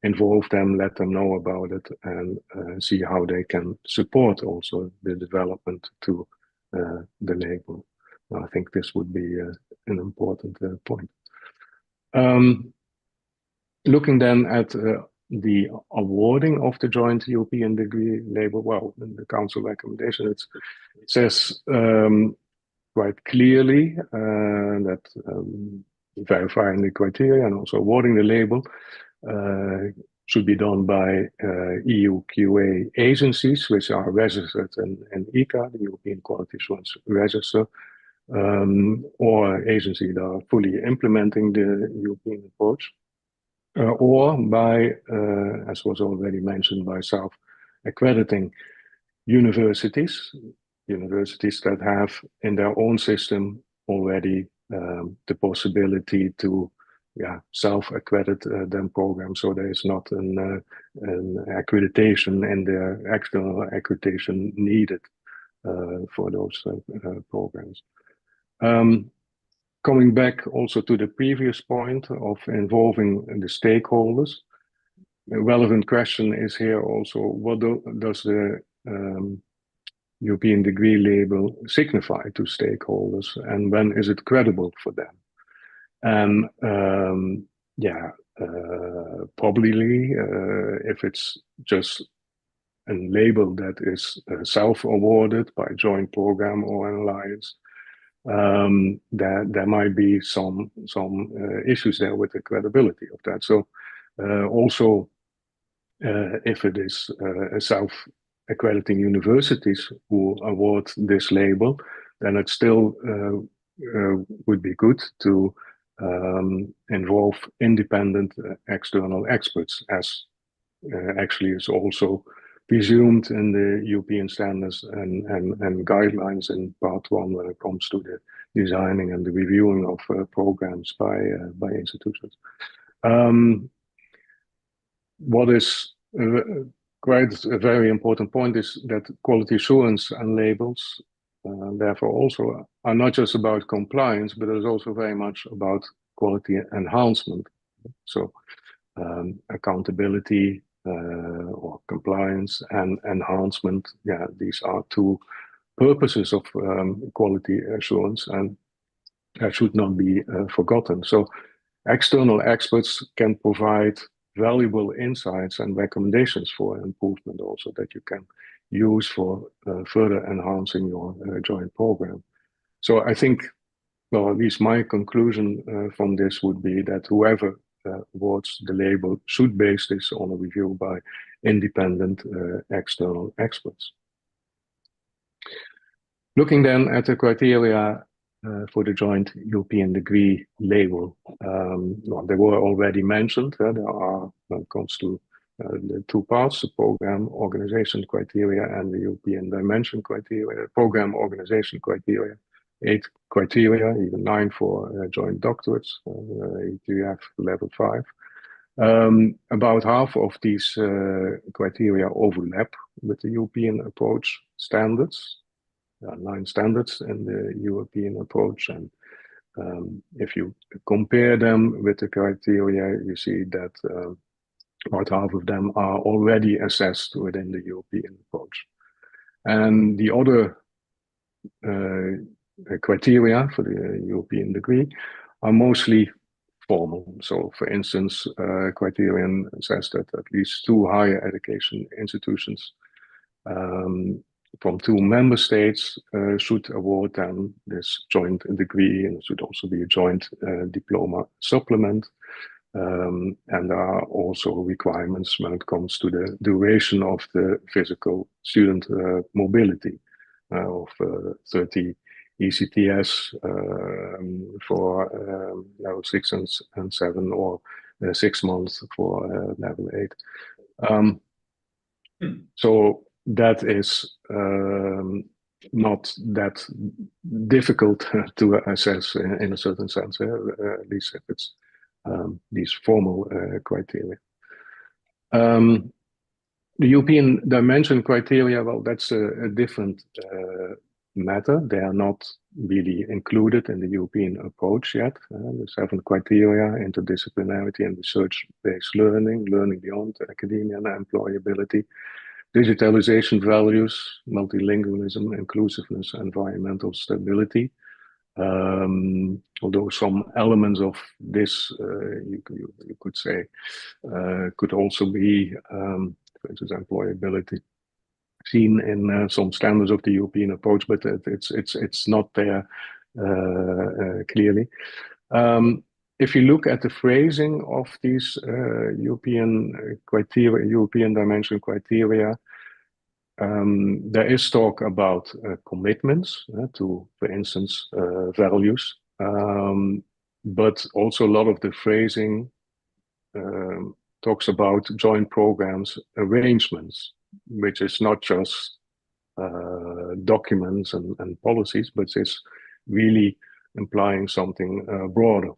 involve them, let them know about it, and see how they can support also the development to the label. I think this would be an important point. Looking then at the awarding of the joint European degree label, well, in the Council recommendation, it says quite clearly that verifying the criteria and also awarding the label should be done by EU QA agencies, which are registered in ECA, the European Quality Assurance Register, or agencies that are fully implementing the European approach. Or by, as was already mentioned, by self-accrediting universities that have in their own system already the possibility to self-accredit them programs. So there is not an accreditation and the external accreditation needed for those programs. Coming back also to the previous point of involving the stakeholders, a relevant question is here also, what does the European degree label signify to stakeholders, and when is it credible for them? And probably if it's just a label that is self-awarded by a joint program or an alliance, there might be some issues there with the credibility of that. So also if it is a self-accrediting universities who award this label, then it still would be good to involve independent external experts, as actually is also presumed in the European standards and guidelines in part 1 when it comes to the designing and the reviewing of programs by institutions. What is quite a very important point is that quality assurance and labels therefore also are not just about compliance, but it's also very much about quality enhancement. So accountability or compliance and enhancement, yeah, these are two purposes of quality assurance, and that should not be forgotten. So external experts can provide valuable insights and recommendations for improvement also that you can use for further enhancing your joint program. So I think, well, at least my conclusion from this would be that whoever awards the label should base this on a review by independent external experts. Looking then at the criteria for the joint European degree label, well, they were already mentioned. There are, when it comes to the two parts, the program organization criteria and the European dimension criteria, program organization criteria, 8 criteria, even 9 for joint doctorates, ETF level 5. About half of these criteria overlap with the European approach standards. There are 9 standards in the European approach, and if you compare them with the criteria, you see that about half of them are already assessed within the European approach. And the other criteria for the European degree are mostly formal. So, for instance, criterion says that at least 2 higher education institutions from 2 member states should award them this joint degree, and it should also be a joint diploma supplement. And there are also requirements when it comes to the duration of the physical student mobility of 30 ECTS for level 6 and 7, or 6 months for level 8. So that is not that difficult to assess in a certain sense, at least if it's these formal criteria. The European dimension criteria, well, that's a different matter. They are not really included in the European approach yet. The 7 criteria: interdisciplinarity and research-based learning, learning beyond academia and employability, digitalization values, multilingualism, inclusiveness, environmental stability. Although some elements of this, you could say, could also be, for instance, employability, seen in some standards of the European approach, but it's not there clearly. If you look at the phrasing of these European criteria, European dimension criteria, there is talk about commitments to, for instance, values, but also a lot of the phrasing talks about joint programs arrangements, which is not just documents and policies, but is really implying something broader.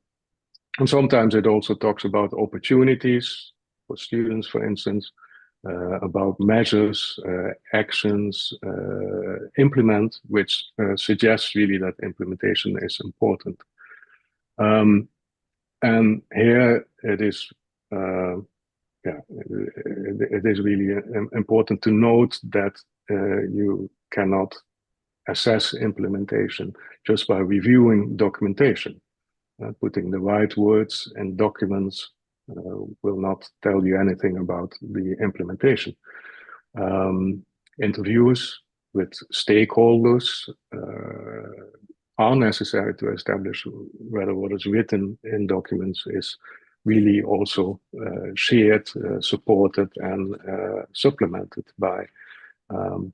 And sometimes it also talks about opportunities for students, for instance, about measures, actions, implement, which suggests really that implementation is important. And here it is, it is really important to note that you cannot assess implementation just by reviewing documentation. Putting the right words in documents will not tell you anything about the implementation. Interviews with stakeholders are necessary to establish whether what is written in documents is really also shared, supported, and supplemented by the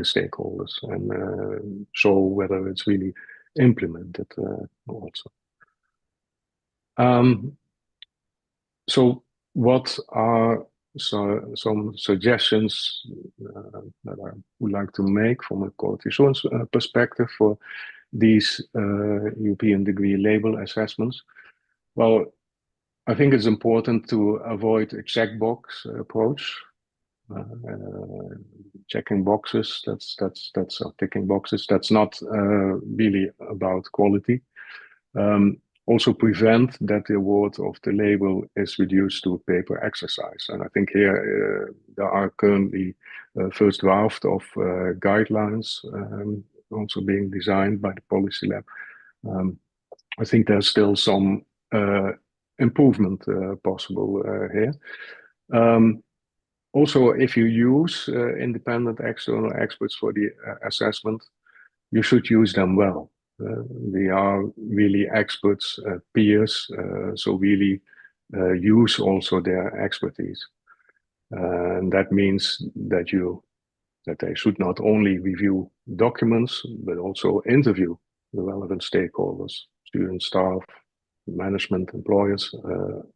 stakeholders, and show whether it's really implemented also. So what are some suggestions that I would like to make from a quality assurance perspective for these European degree label assessments? Well, I think it's important to avoid a checkbox approach. Checking boxes, that's ticking boxes. That's not really about quality. also prevent that the award of the label is reduced to a paper exercise. And I think here there are currently first draft of guidelines also being designed by the Policy Lab. I think there's still some improvement possible here. Also, if you use independent external experts for the assessment, you should use them well. They are really experts, peers, so really use also their expertise. And that means that they should not only review documents, but also interview the relevant stakeholders, students, staff, management, employers,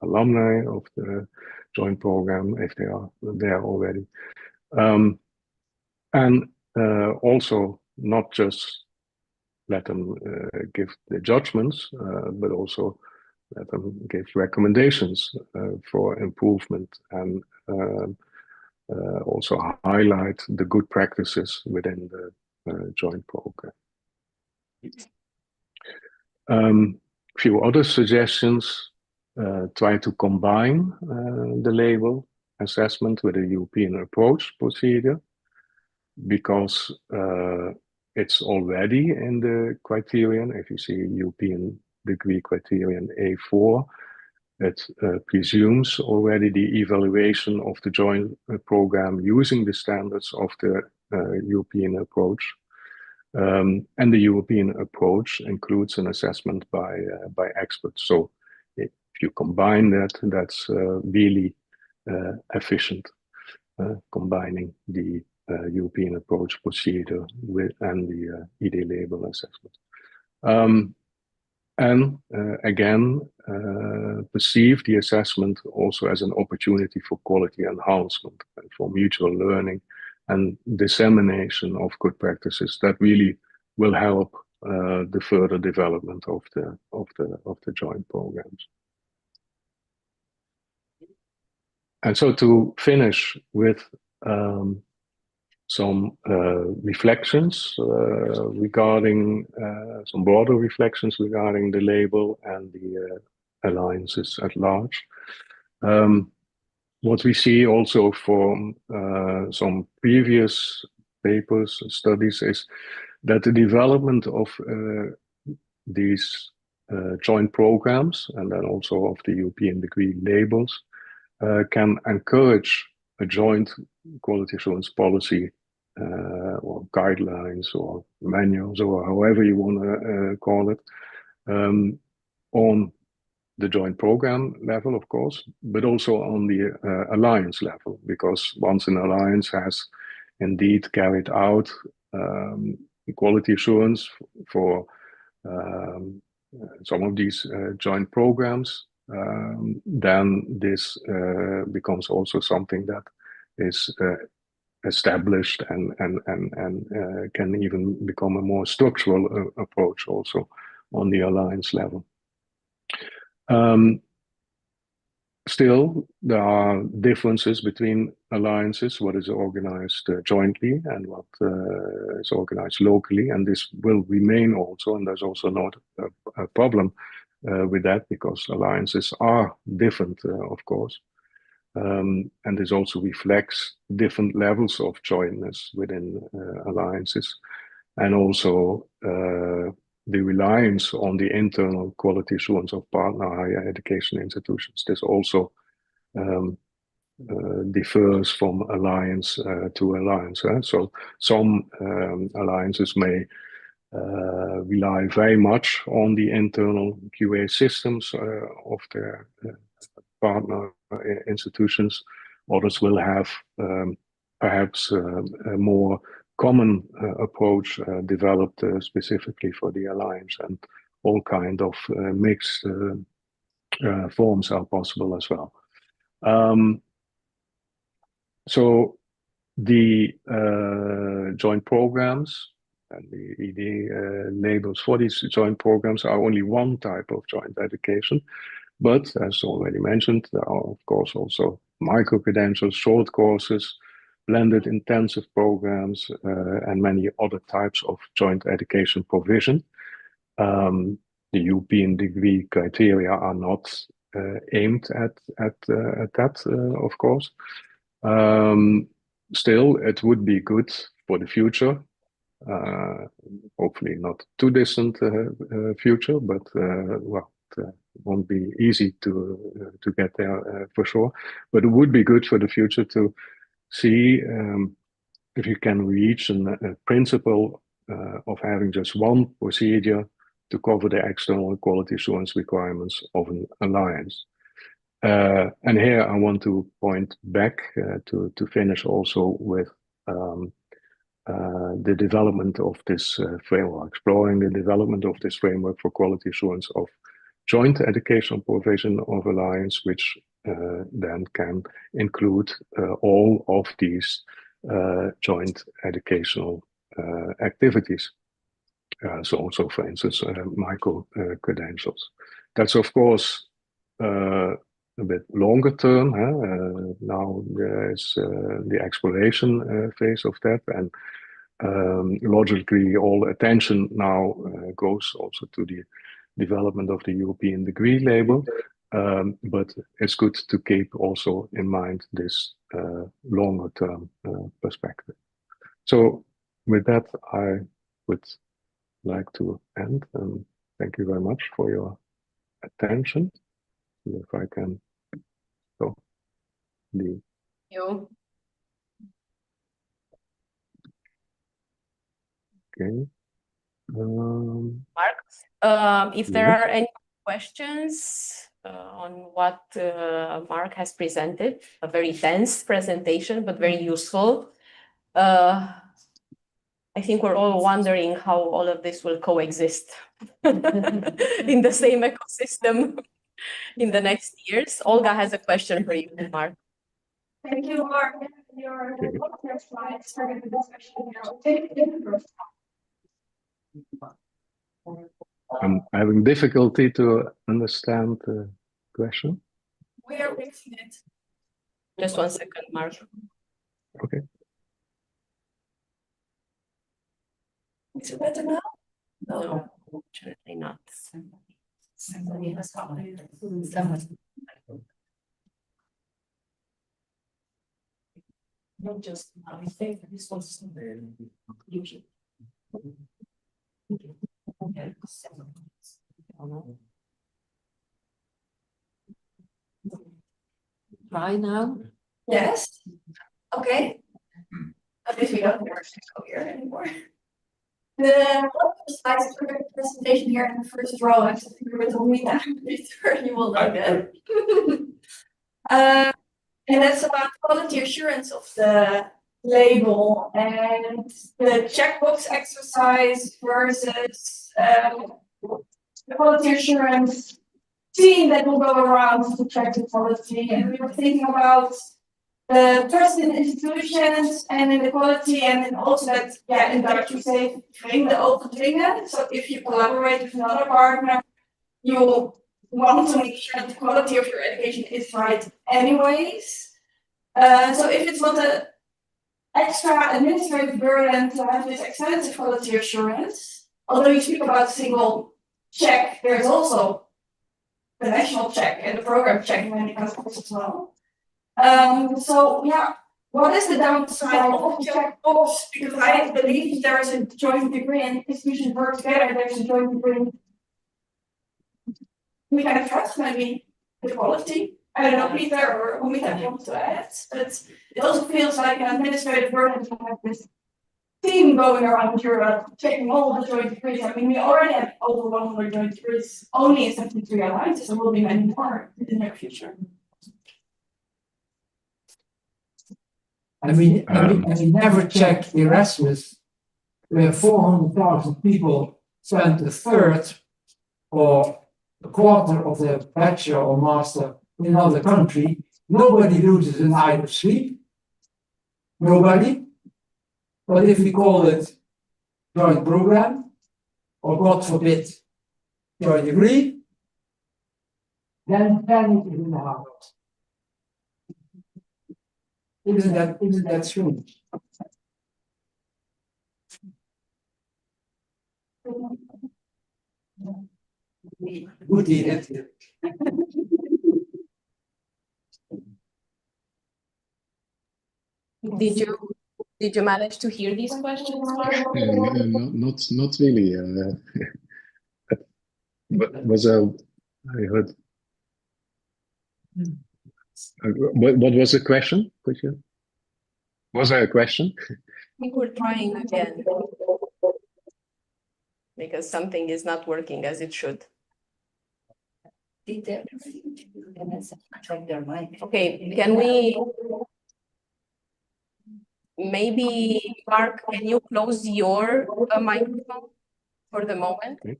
alumni of the joint program, if they are there already. And also not just let them give the judgments, but also let them give recommendations for improvement and also highlight the good practices within the joint program. Few other suggestions: try to combine the label assessment with a European approach procedure, because it's already in the criterion. If you see European degree criterion A4, it presumes already the evaluation of the joint program using the standards of the European approach. And the European approach includes an assessment by experts. So if you combine that, that's really efficient, combining the European approach procedure and the ED label assessment. And again, perceive the assessment also as an opportunity for quality enhancement and for mutual learning and dissemination of good practices that really will help the further development of the joint programs. And so to finish with some reflections regarding some broader reflections regarding the label and the alliances at large. What we see also from some previous papers and studies is that the development of these joint programs and then also of the European degree labels can encourage a joint quality assurance policy or guidelines or manuals or however you want to call it on the joint program level, of course, but also on the alliance level, because once an alliance has indeed carried out quality assurance for some of these joint programs, then this becomes also something that is established and can even become a more structural approach also on the alliance level. Still, there are differences between alliances, what is organized jointly and what is organized locally, and this will remain also, and there's also not a problem with that, because alliances are different, of course. And this also reflects different levels of jointness within alliances, and also the reliance on the internal quality assurance of partner higher education institutions. This also differs from alliance to alliance. So some alliances may rely very much on the internal QA systems of their partner institutions. Others will have perhaps a more common approach developed specifically for the alliance, and all kind of mixed forms are possible as well. So the joint programs and the ED labels for these joint programs are only one type of joint education. But as already mentioned, there are of course also micro-credentials, short courses, blended intensive programs, and many other types of joint education provision. the European degree criteria are not aimed at that, of course. Still, it would be good for the future. Hopefully not too distant future, but well, it won't be easy to get there for sure. But it would be good for the future to see if you can reach a principle of having just one procedure to cover the external quality assurance requirements of an alliance. And here I want to point back to finish also with the development of this framework, exploring the development of this framework for quality assurance of joint educational provision of alliance, which then can include all of these joint educational activities. So also, for instance, micro credentials. That's of course a bit longer term. Now there is the exploration phase of that, and logically all attention now goes also to the development of the European degree label. But it's good to keep also in mind this longer term perspective. So with that, I would like to end, and thank you very much for your attention. If I can go the You. okay. Mark, if there Yes. are any questions on what Mark has presented, a very dense presentation, but very useful. I think we're all wondering how all of this will coexist in the same ecosystem in the next years. Olga has a question for you, Mark. Thank you, Mark. Your slides started the discussion. I'm having difficulty to understand the question. We are fixing it. Just 1 second, Mark. Okay. Is it better now? No, unfortunately not. Not just, I think this was usually. Try now. Yes. Okay. At least we don't have to go here anymore. The slides for the presentation here in the first row, I think we're with UNITA. You will know that. And that's about quality assurance of the label and the checkbox exercise versus the quality assurance team that will go around to check the quality. And we were thinking about the trust in institutions and in the quality, and then also that, yeah, in Dutch we say the open dingen. So if you collaborate with another partner, you want to make sure that the quality of your education is right anyways. So if it's not an extra administrative burden to have this extensive quality assurance, although you speak about a single check, there's also the national check and the program check in many countries as well. So yeah, what is the downside of checkbox? Because I believe there is a joint degree and institutions work together, there's a joint degree. We can trust maybe the quality. I don't know, Peter or UNITA wants to add, but it also feels like an administrative burden to have this team going around Europe checking all the joint degrees. I mean, we already have over 100 joint degrees only in 73 alliances, there will be many more in the near future. And we never checked Erasmus, where 400,000 people spent a third or a quarter of their bachelor or master in another country. Nobody loses a night of sleep. Nobody. But if we call it joint program, or God forbid, joint degree, then panic is in the house. Isn't that strange? Good idea. Did you manage to hear these questions, Mark? Not really. But was I heard. What was the question? Could you? Was there a question? I think we're trying again because something is not working as it should. Okay, can we maybe, Mark, can you close your microphone for the moment? Okay.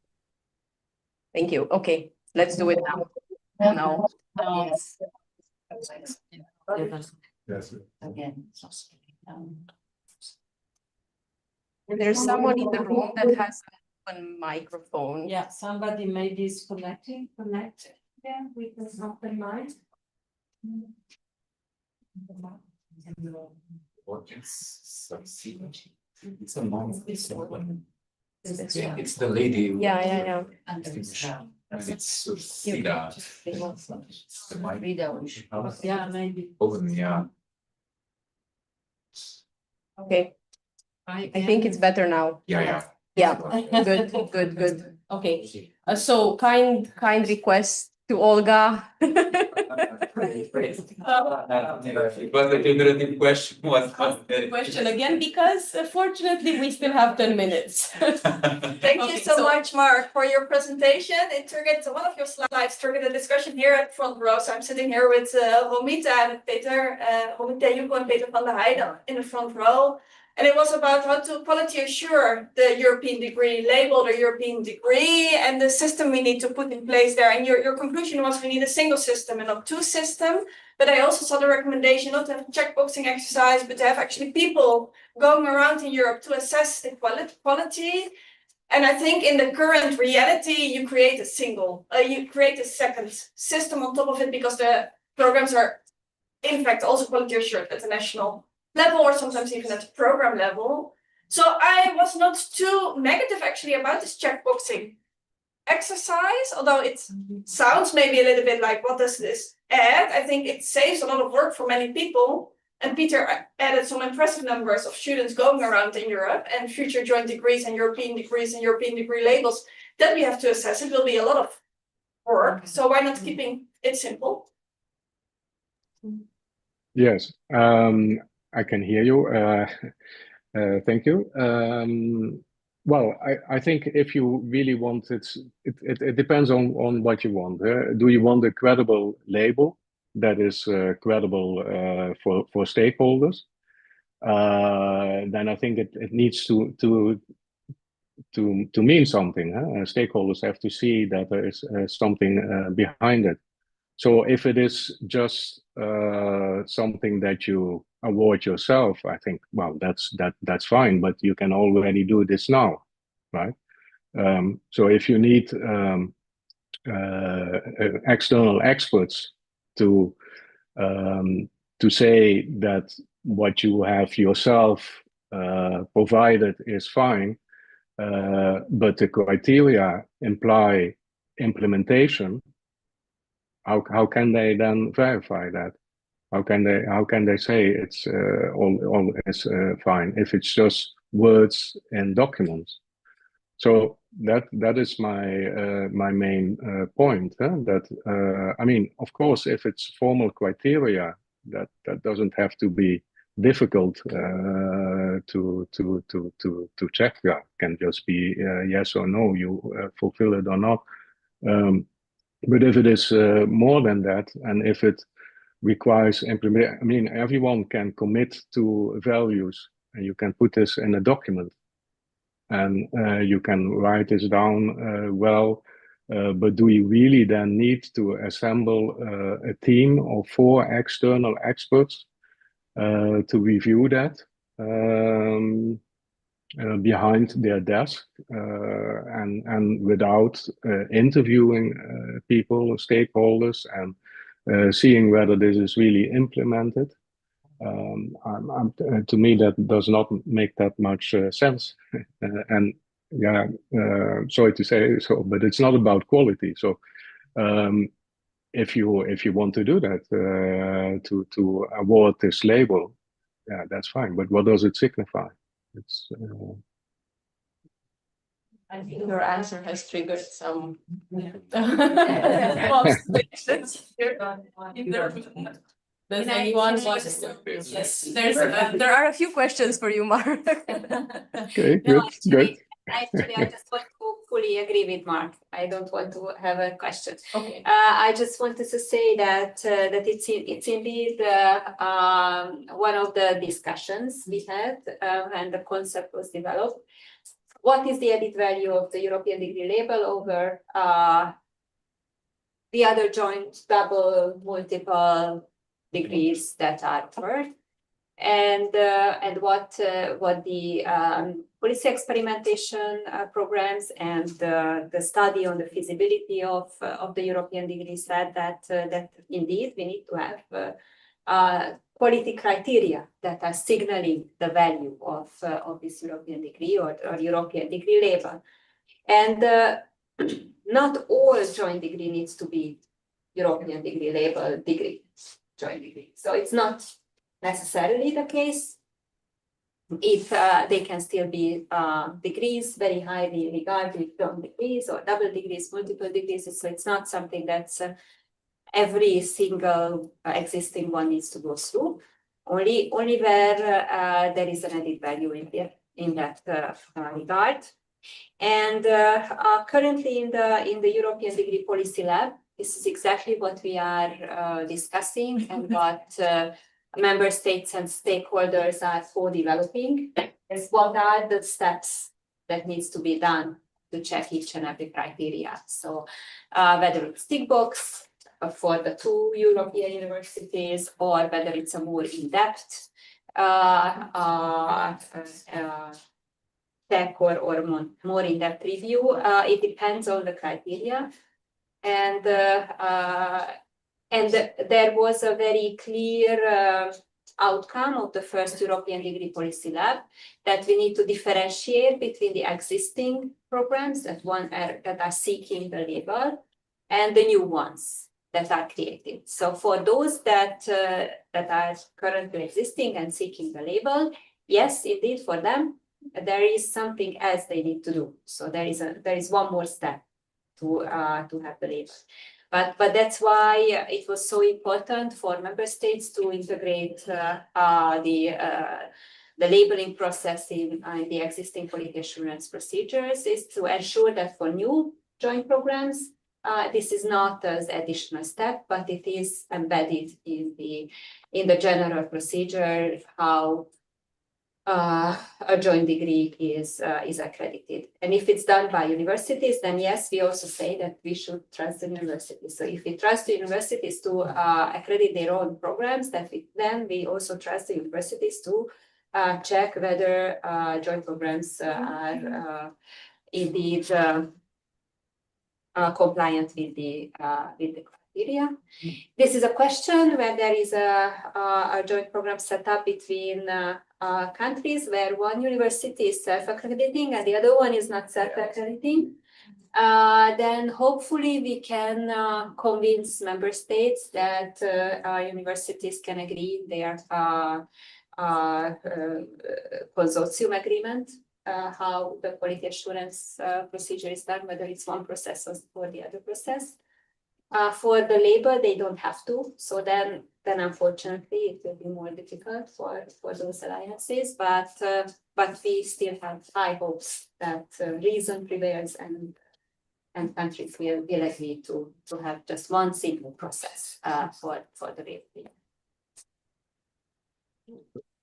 Thank you. Okay, let's do it now. No. Yes. Yes. Again. There's someone in the room that has a microphone. Yeah, somebody maybe is connected with the open mic. It's a month. It's the lady. Yeah. And it's Sida. Yeah, maybe. Yeah. Okay, I think it's better now. Yeah. Yeah, good. Okay, so kind request to Olga. It was a figurative question. Question again, because fortunately we still have 10 minutes. Thank you so much, Mark, for your presentation. It triggered one of your slides, triggered a discussion here at front row. So I'm sitting here with Romita and Peter, Romita Yuko and Peter van der Heijden in the front row. And it was about how to quality assure the European degree label, the European degree, and the system we need to put in place there. And your conclusion was we need a single system and not two systems. But I also saw the recommendation not to have a checkboxing exercise, but to have actually people going around in Europe to assess the quality. And I think in the current reality, you create a second system on top of it, because the programs are in fact also quality assured at the national level, or sometimes even at the program level. So I was not too negative actually about this checkboxing exercise, although it sounds maybe a little bit like, what does this add? I think it saves a lot of work for many people. And Peter added some impressive numbers of students going around in Europe, and future joint degrees and European degree labels that we have to assess. It will be a lot of work. So why not keeping it simple? Yes, I can hear you. Thank you. Well, I think if you really want it depends on what you want. Do you want a credible label that is credible for stakeholders? Then I think it needs to mean something. Stakeholders have to see that there is something behind it. So if it is just something that you award yourself, I think, well, that's fine, but you can already do this now, right? So if you need external experts to say that what you have yourself provided is fine, but the criteria imply implementation, how can they then verify that? How can they say it's all is fine if it's just words and documents? So that is my main point. That I mean, of course, if it's formal criteria, that doesn't have to be difficult to check. Yeah, it can just be yes or no, you fulfill it or not. But if it is more than that, and if it requires implement, I mean, everyone can commit to values, and you can put this in a document, and you can write this down well. But do you really then need to assemble a team of 4 external experts to review that behind their desk and without interviewing people, stakeholders, and seeing whether this is really implemented? To me, that does not make that much sense. And yeah, sorry to say so, but it's not about quality. So if you want to do that, to award this label, yeah, that's fine. But what does it signify? It's I think your answer has triggered some questions here in the room. Does anyone want to? Yes, there are a few questions for you, Mark. okay, good, good. Actually, I just want to fully agree with Mark. I don't want to have a question. Okay. I just wanted to say that that it's indeed one of the discussions we had and the concept was developed. What is the added value of the European degree label over the other joint, double, multiple degrees that are offered? And what the policy experimentation programs and the study on the feasibility of the European degree said that indeed we need to have quality criteria that are signaling the value of this European degree or European degree label. And not all joint degree needs to be European degree label degree, joint degree. So it's not necessarily the case. If they can still be degrees, very highly regarded joint degrees or double degrees, multiple degrees. So it's not something that's every single existing one needs to go through. Only where there is an added value in that regard. And currently in the European Degree Policy Lab, this is exactly what we are discussing and what member states and stakeholders are co-developing. Is what are the steps that needs to be done to check each and every criteria. So whether it's tick box for the 2 European universities or whether it's a more in-depth check or more in-depth review, it depends on the criteria. And there was a very clear outcome of the first European Degree Policy Lab that we need to differentiate between the existing programs that are seeking the label and the new ones that are created. So for those that are currently existing and seeking the label, yes, indeed, for them, there is something else they need to do. So there is one more step to have the label. But that's why it was so important for member states to integrate the labeling process in the existing quality assurance procedures, is to ensure that for new joint programs, this is not an additional step, but it is embedded in the general procedure how a joint degree is accredited. And if it's done by universities, then yes, we also say that we should trust the universities. So if we trust the universities to accredit their own programs, then we also trust the universities to check whether joint programs are indeed compliant with the criteria. This is a question where there is a joint program set up between countries where one university is self-accrediting and the other one is not self-accrediting. Then hopefully we can convince member states that universities can agree their consortium agreement, how the quality assurance procedure is done, whether it's one process or the other process. For the label, they don't have to. So then unfortunately, it will be more difficult for those alliances. But we still have high hopes that reason prevails and countries will agree to have just one single process for the labeling.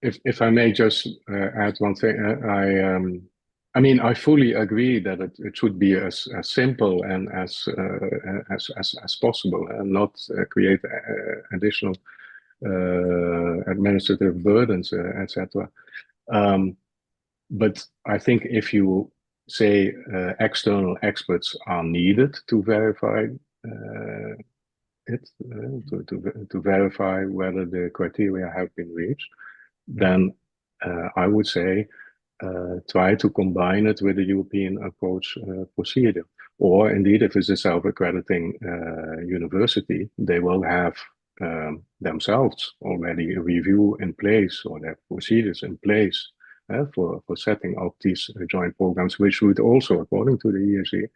If I may just add one thing, I mean, I fully agree that it should be as simple and as possible, and not create additional administrative burdens, etc. But I think if you say external experts are needed to verify it, to verify whether the criteria have been reached, then I would say try to combine it with a European approach procedure. Or indeed, if it's a self-accrediting university, they will have themselves already a review in place, or their procedures in place for setting up these joint programs, which would also, according to the ESG,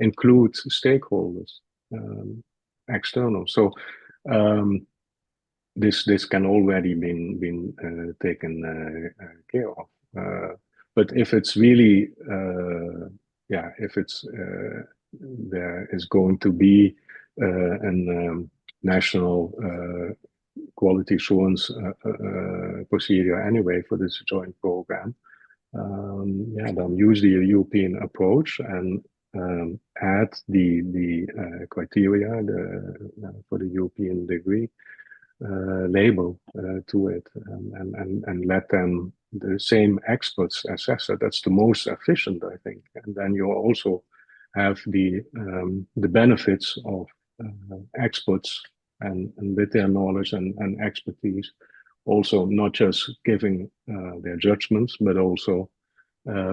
include stakeholders, external. So this can already been taken care of. But if it's really, if it's there is going to be an national quality assurance procedure anyway for this joint program, then use the European approach and add the criteria for the European degree label to it, and let them, the same experts, assess it. That's the most efficient, I think. And then you also have the benefits of experts and with their knowledge and expertise, also not just giving their judgments, but also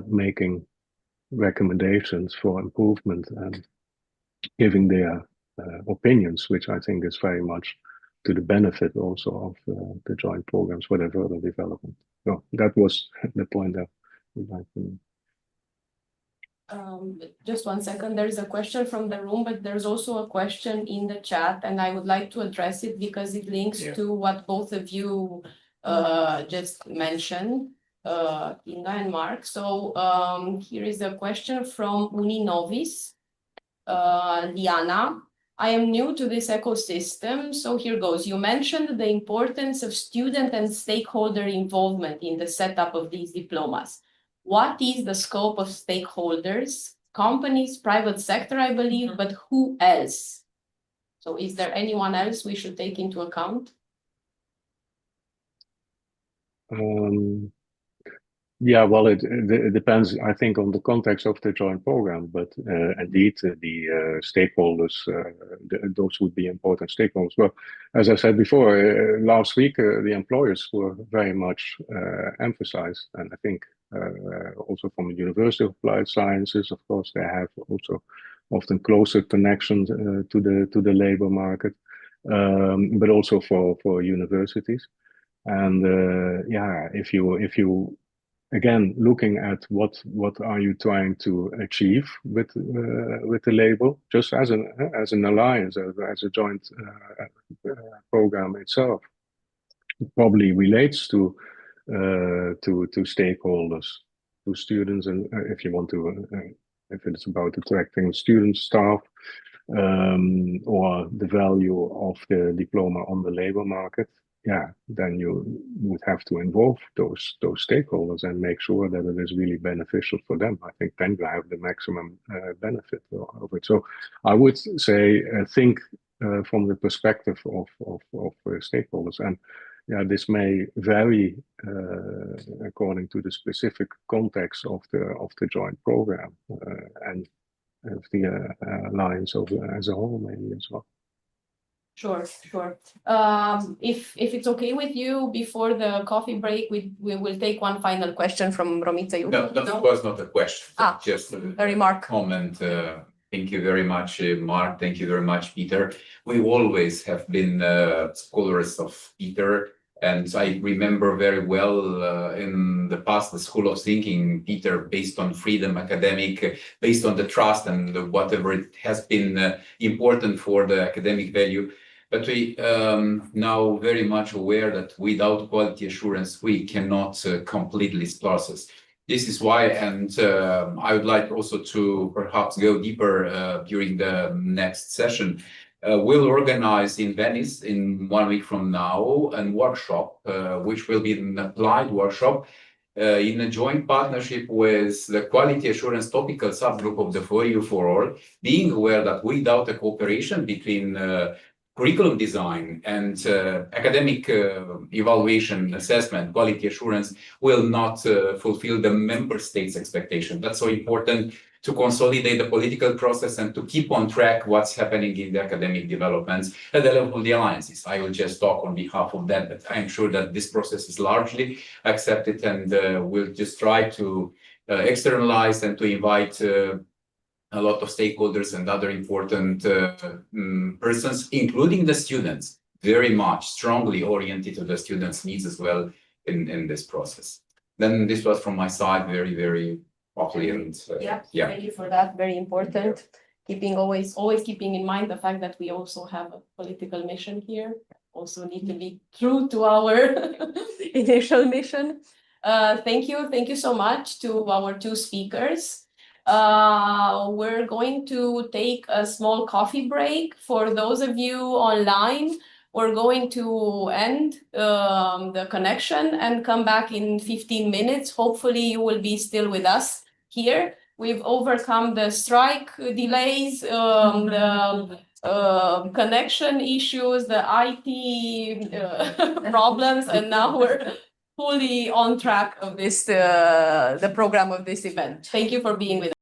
making recommendations for improvement and giving their opinions, which I think is very much to the benefit also of the joint programs for their further development. So that was the point that we'd like to. Just 1 second, there is a question from the room, but there's also a question in the chat, and I would like to address it because it links to what both of you just mentioned, Inga and Mark. So here is a question from Uni Novis, Liana. I am new to this ecosystem, so here goes. You mentioned the importance of student and stakeholder involvement in the setup of these diplomas. What is the scope of stakeholders? Companies, private sector, I believe, but who else? So is there anyone else we should take into account? Yeah, well, it depends, I think, on the context of the joint program, but indeed, the stakeholders, those would be important stakeholders. Well, as I said before, last week, the employers were very much emphasized, and I think also from the University of Applied Sciences, of course, they have also often closer connections to the labor market, but also for universities. And if you again, looking at what are you trying to achieve with the label, just as an alliance, as a joint program itself, it probably relates to stakeholders, to students, and if you want to, if it's about attracting students, staff, or the value of the diploma on the labor market. Then you would have to involve those stakeholders and make sure that it is really beneficial for them. I think then you have the maximum benefit of it. So I would say think from the perspective of stakeholders, and this may vary according to the specific context of the joint program and of the alliance as a whole, maybe as well. Sure. If it's okay with you, before the coffee break, we will take one final question from Romita. No, that was not a question. Just a remark. Comment. Thank you very much, Mark. Thank you very much, Peter. We always have been scholars of Peter. And I remember very well in the past, the school of thinking, Peter, based on freedom, academic, based on the trust and whatever it has been important for the academic value. But we now very much aware that without quality assurance, we cannot complete this process. This is why, and I would like also to perhaps go deeper during the next session. We'll organize in Venice in 1 week from now a workshop, which will be an applied workshop in a joint partnership with the quality assurance topical subgroup of the For You For All, being aware that without a cooperation between curriculum design and academic evaluation, assessment, quality assurance will not fulfill the member states' expectation. That's so important to consolidate the political process and to keep on track what's happening in the academic developments at the level of the alliances. I will just talk on behalf of that, but I'm sure that this process is largely accepted, and we'll just try to externalize and to invite a lot of stakeholders and other important persons, including the students, very much strongly oriented to the students' needs as well in this process. Then this was from my side, very, very properly, and Thank you for that. Very important. Always keeping in mind the fact that we also have a political mission here. Also need to be true to our initial mission. Thank you so much to our two speakers. We're going to take a small coffee break. For those of you online, we're going to end the connection and come back in 15 minutes. Hopefully you will be still with us here. We've overcome the strike delays, the connection issues, the IT problems, and now we're fully on track of this, the program of this event. Thank you for being with us.